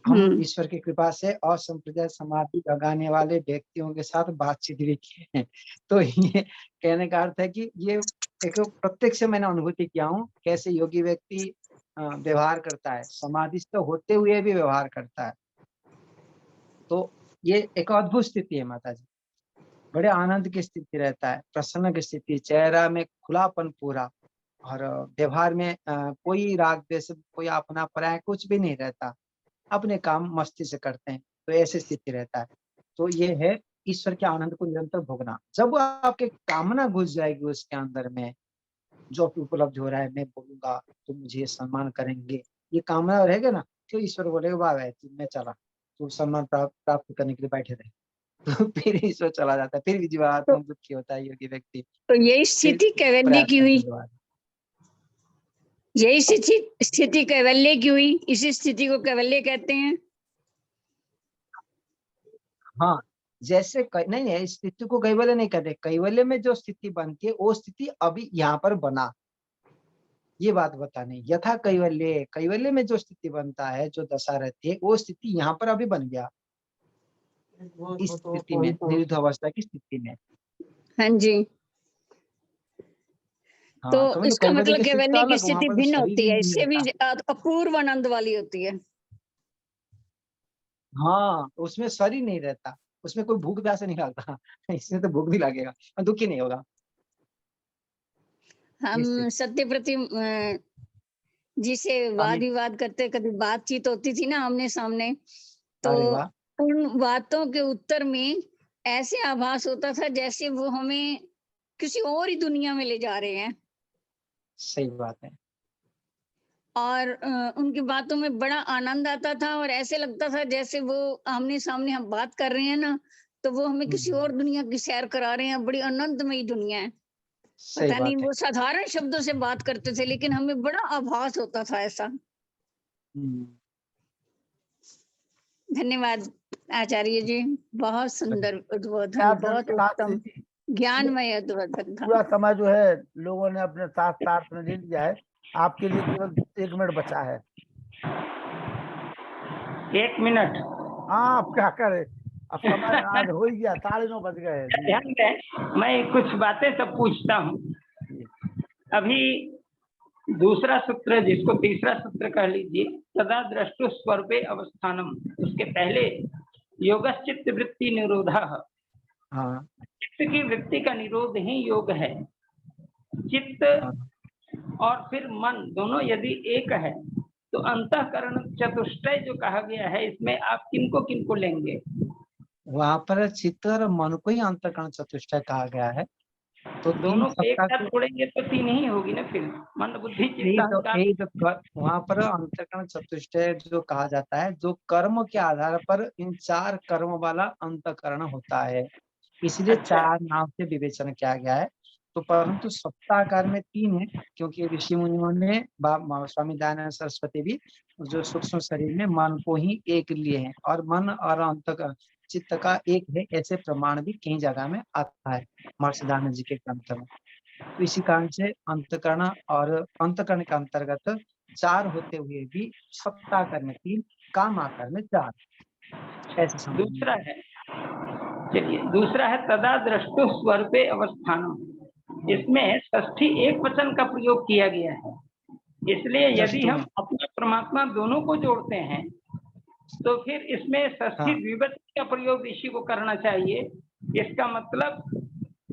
हम ईश्वर की कृपा से असंप्रदाय समाधि लगाने वाले व्यक्तियों के साथ बातचीत भी किए हैं। तो ये कहने का अर्थ है कि ये एक प्रत्यक्ष मैंने अनुभूति किया हूँ कैसे योगी व्यक्ति व्यवहार करता है, समाधिस्थ होते हुए भी व्यवहार करता है। तो ये एक अद्भुत स्थिति है माता जी। बड़े आनंद की स्थिति रहता है, प्रसन्न की स्थिति, चेहरा में खुलापन पूरा, और व्यवहार में कोई राग द्वेष, कोई अपना पराया कुछ भी नहीं रहता। अपने काम मस्ती से करते हैं, तो ऐसी स्थिति रहता है। तो ये है ईश्वर के आनंद को निरंतर भोगना। जब आपके कामना घुस जाएगी उसके अंदर में, जो उपलब्ध हो रहा है, मैं बोलूंगा तो मुझे सम्मान करेंगे, ये कामना रहेगा ना, तो ईश्वर बोलेगा वाह है, मैं चला, तो सम्मान प्राप्त करने के लिए बैठे रहे। तो फिर ईश्वर चला जाता है, फिर भी जीवात्मा दुखी होता है योगी व्यक्ति। तो यही स्थिति कैवल्य की हुई। यही स्थिति कैवल्य की हुई, इसी स्थिति को कैवल्य कहते हैं। हाँ, जैसे नहीं है, इस स्थिति को कैवल्य नहीं कहते। कैवल्य में जो स्थिति बनती है वो स्थिति अभी यहाँ पर बना, ये बात बताने। यथा कैवल्य, कैवल्य में जो स्थिति बनता है, जो दशा रहती है, वो स्थिति यहाँ पर अभी बन गया इस स्थिति में, निरुद्ध अवस्था की स्थिति में। हाँ जी। हाँ, तो इसका मतलब कैवल्य की स्थिति भिन्न होती है, इससे भी अपूर्व आनंद वाली होती है। हाँ, उसमें शरीर नहीं रहता, उसमें कोई भूख प्यास नहीं लगता इसमें तो भूख भी लगेगा और दुखी नहीं होगा। हम निश्चित। सत्य प्रति जिसे वाद विवाद करते, कभी बातचीत होती थी ना आमने सामने, तो अरे वाह! उन बातों के उत्तर में ऐसे आभास होता था जैसे वो हमें किसी और ही दुनिया में ले जा रहे हैं। सही बात है। और उनकी बातों में बड़ा आनंद आता था और ऐसे लगता था जैसे वो आमने सामने हम बात कर रहे हैं ना, तो वो हमें किसी और दुनिया की सैर करा रहे हैं। बड़ी आनंदमयी दुनिया है। सही पता नहीं बात है। वो साधारण शब्दों से बात करते थे, लेकिन हमें बड़ा आभास होता था ऐसा। हुँ। धन्यवाद आचार्य जी, बहुत सुंदर उद्बोधन, आप बहुत शास्त्री उत्तम, जी, ज्ञानमय उद्बोधन था। पूरा समय जो है लोगों ने अपने साथ साथ में ले लिया है, आपके लिए केवल 1 मिनट बचा है। 1 मिनट हाँ, आप क्या करें, अब समय आज हो ही गया, 9:30 बज गए हैं जी। ध्यान दें, मैं कुछ बातें सब पूछता हूँ। जी। अभी दूसरा सूत्र, जिसको तीसरा सूत्र कह लीजिए, सदा द्रष्टु स्वरूपे अवस्थानम, उसके पहले योगश्चित्त वृत्ति निरोधः, हाँ, चित्त की वृत्ति का निरोध ही योग है। चित्त हाँ। और फिर मन दोनों यदि एक है तो अंतःकरण चतुष्टय जो कहा गया है, इसमें आप किनको किनको लेंगे? वहाँ पर चित्त और मन को ही अंतःकरण चतुष्टय कहा गया है। तो 3 दोनों को एक सत्ता साथ को छोड़ेंगे तो 3 ही होगी ना फिर, मन बुद्धि चित्त अहंकार। यही तो वहाँ पर अंतःकरण चतुष्टय जो कहा जाता है, जो कर्म के आधार पर इन 4 कर्म वाला अंतःकरण होता है, इसलिए अच्छा। 4 नाम से विवेचन किया गया है। तो परंतु सत्ताकार में 3 है, क्योंकि ऋषि मुनियों ने स्वामी दयानंद सरस्वती भी जो सूक्ष्म शरीर में मन को ही एक लिए हैं और मन और अंतःकरण चित्त का एक है, ऐसे प्रमाण भी कई जगह में आता है महर्षि दयानंद जी के ग्रंथ में। तो इसी कारण से अंतःकरण और अंतःकरण के अंतर्गत 4 होते हुए भी सत्ताकार में 3, काम आकार में 4, ऐसे समझ दूसरा है, चलिए दूसरा है तदा द्रष्टु स्वरूपे अवस्थानम, इसमें षष्ठी एक वचन का प्रयोग किया गया है। इसलिए यदि हम अपना परमात्मा दोनों को जोड़ते हैं तो फिर इसमें षष्ठी द्विवचन का प्रयोग ऋषि को करना चाहिए। इसका मतलब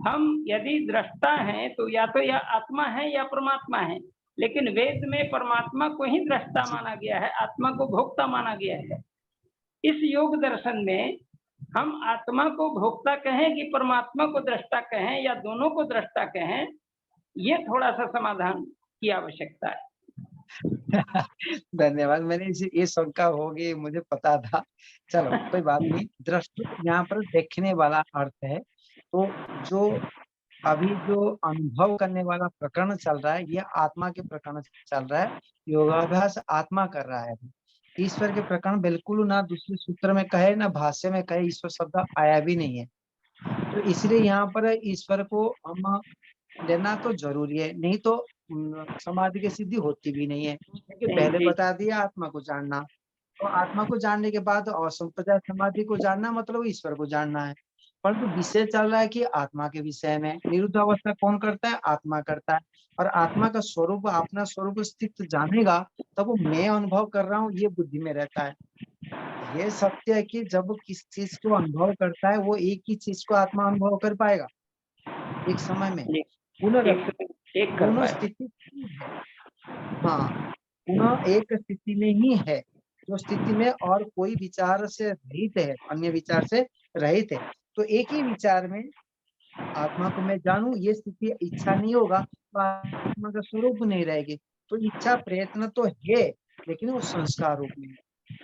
हम यदि दृष्टा हैं तो या तो या आत्मा है या परमात्मा है, लेकिन वेद में परमात्मा को ही दृष्टा माना गया है, आत्मा को भोक्ता माना गया है। इस योग दर्शन में हम आत्मा को भोक्ता कहें कि परमात्मा को दृष्टा कहें या दोनों को दृष्टा कहें, ये थोड़ा सा समाधान की आवश्यकता है। धन्यवाद। मैंने इसे ये शंका होगी, मुझे पता था। चलो कोई बात नहीं। दृष्टु यहाँ पर देखने वाला अर्थ है। तो जो अभी जो अनुभव करने वाला प्रकरण चल रहा है, ये आत्मा के प्रकरण चल रहा है। योगाभ्यास आत्मा कर रहा है। ईश्वर के प्रकरण बिल्कुल ना दूसरे सूत्र में कहे ना भाष्य में कहे, ईश्वर शब्द आया भी नहीं है। तो इसलिए यहाँ पर ईश्वर को हम लेना तो जरूरी है, नहीं तो समाधि की सिद्धि होती भी नहीं है। क्योंकि पहले बता दिया आत्मा को जानना, तो आत्मा को जानने के बाद असंप्रदाय समाधि को जानना मतलब ईश्वर को जानना है। परंतु विषय चल रहा है कि आत्मा के विषय में। निरुद्ध अवस्था कौन करता है? आत्मा करता है। और आत्मा का स्वरूप, अपना स्वरूप स्थित जानेगा तब वो मैं अनुभव कर रहा हूँ, ये बुद्धि में रहता है। ये सत्य है कि जब किस चीज को अनुभव करता है, वो एक ही चीज को आत्मा अनुभव कर पाएगा एक समय में। दोनों स्थिति है। हाँ, पुनः एक स्थिति में ही है, जो स्थिति में और कोई विचार से रहित है, अन्य विचार से रहित है। तो एक ही विचार में आत्मा को मैं जानूं, ये स्थिति इच्छा नहीं होगा तो आत्मा का स्वरूप नहीं रहेगी। तो इच्छा प्रयत्न तो है, लेकिन वो संस्कार रूप में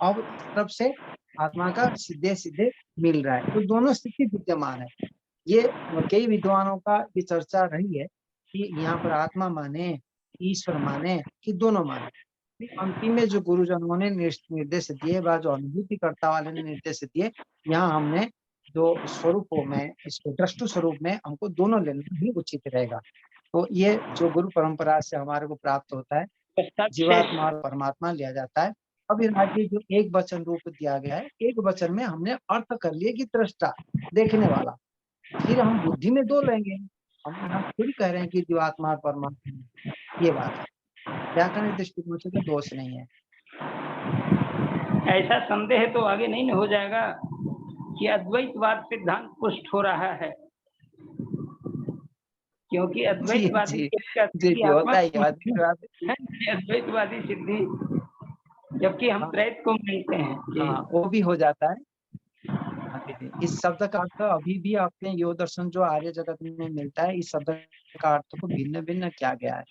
अब तरफ से आत्मा का सीधे सीधे मिल रहा है। तो दोनों स्थिति विद्यमान है। ये कई विद्वानों का ये चर्चा रही है कि यहाँ पर आत्मा माने, ईश्वर माने कि दोनों माने। अंतिम में जो गुरुजनों ने निर्देश दिए, जो अनुभूति कर्ता वाले ने निर्देश दिए, यहाँ हमने जो स्वरूपों में, इसको दृष्टु स्वरूप में हमको दोनों लेना ही उचित रहेगा। तो ये जो गुरु परंपरा से हमारे को प्राप्त होता है, जीवात्मा और परमात्मा लिया जाता है। अब आगे जो एक वचन रूप दिया गया है, एक वचन में हमने अर्थ कर लिए कि दृष्टा, देखने वाला। फिर हम बुद्धि में दो लेंगे। हम यहाँ थोड़ी कह रहे हैं कि जीवात्मा और परमात्मा, ये बात है। व्याकरण दृष्टिकोण से तो दोष नहीं है। ऐसा संदेह तो आगे नहीं हो जाएगा कि अद्वैतवाद सिद्धांत पुष्ट हो रहा है, क्योंकि अद्वैतवादी अद्वैतवादी सिद्धि, जबकि हम त्रैत को मिलते हैं। हाँ, वो भी हो जाता है। इस शब्द का अर्थ अभी भी अपने योग दर्शन जो आर्य जगत में मिलता है, इस शब्द का अर्थ को भिन्न भिन्न किया गया है,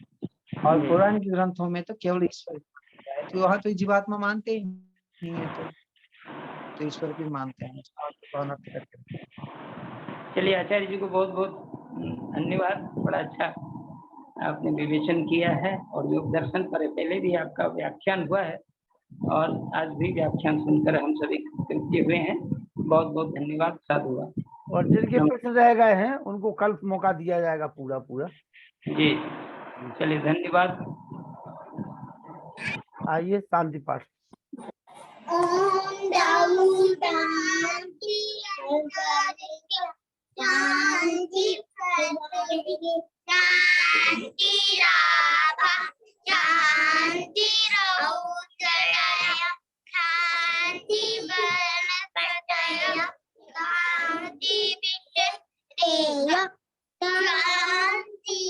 और पौराणिक ग्रंथों में तो केवल ईश्वर है, तो वहाँ तो जीवात्मा मानते ही नहीं है, तो ईश्वर भी मानते हैं। चलिए, आचार्य जी को बहुत बहुत धन्यवाद, बड़ा अच्छा आपने विवेचन किया है, और योग दर्शन पर पहले भी आपका व्याख्यान हुआ है और आज भी व्याख्यान सुनकर हम सभी कृत्य हुए हैं। बहुत बहुत धन्यवाद, साधुवाद। और जिनके प्रश्न रह गए हैं उनको कल मौका दिया जाएगा पूरा पूरा। जी, चलिए, धन्यवाद। आइए शांति पाठ। ओम शांति शांति शांति राधा शांति रौद्रय शांति वनस्पतय शांति विश्वेय शांति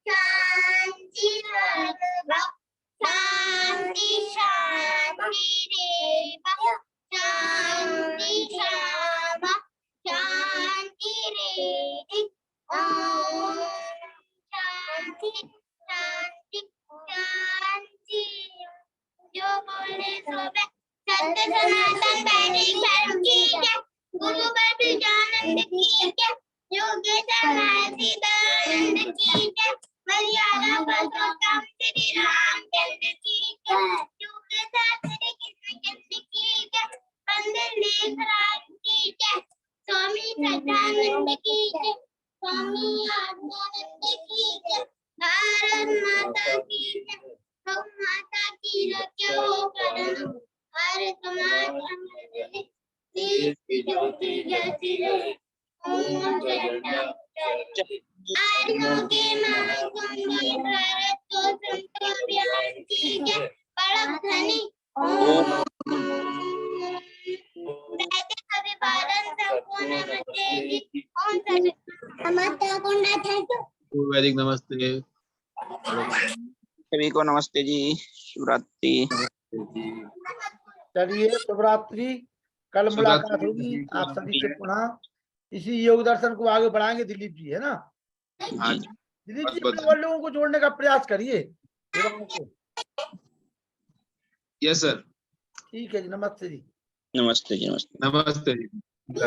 शांति सर्वभौ शांति शांति रेव शांति शामा शांति रेति ओम शांति शांति शांति। जो बोले सो सत्य सनातन वैदिक धर्म की जय, गुरु बद्रिजानंद की जय, योगेश्वर सिद्धानंद की जय, मर्यादा पुरुषोत्तम श्री रामचंद्र की जय, योगेश्वर श्री कृष्णचंद्र की जय, पंडित लेखराज की जय, स्वामी सच्चिदानंद की जय, स्वामी आत्मानंद की जय, भारत माता की जय, गौ माता की रक्षा हो करना, भारत माता देश की ज्योति जलती रहे। ओम आर्यों के महाकुंभ भारत को संतो अभियान की जय, बड़ा धनी ओम अभिवादन सबको नमस्ते जी। ओम नमस्ते कुंडा थैंक यू। वैदिक नमस्ते सभी को, नमस्ते जी, शिवरात्रि। चलिए, शुभरात्रि। कल मुलाकात होगी आप सभी से पुनः। इसी योग दर्शन को आगे बढ़ाएंगे। दिलीप जी है ना? हाँ जी, दिलीप जी, और लोगों को जोड़ने का प्रयास करिए। Yes sir. ठीक है जी, नमस्ते जी। नमस्ते जी, नमस्ते। नमस्ते जी।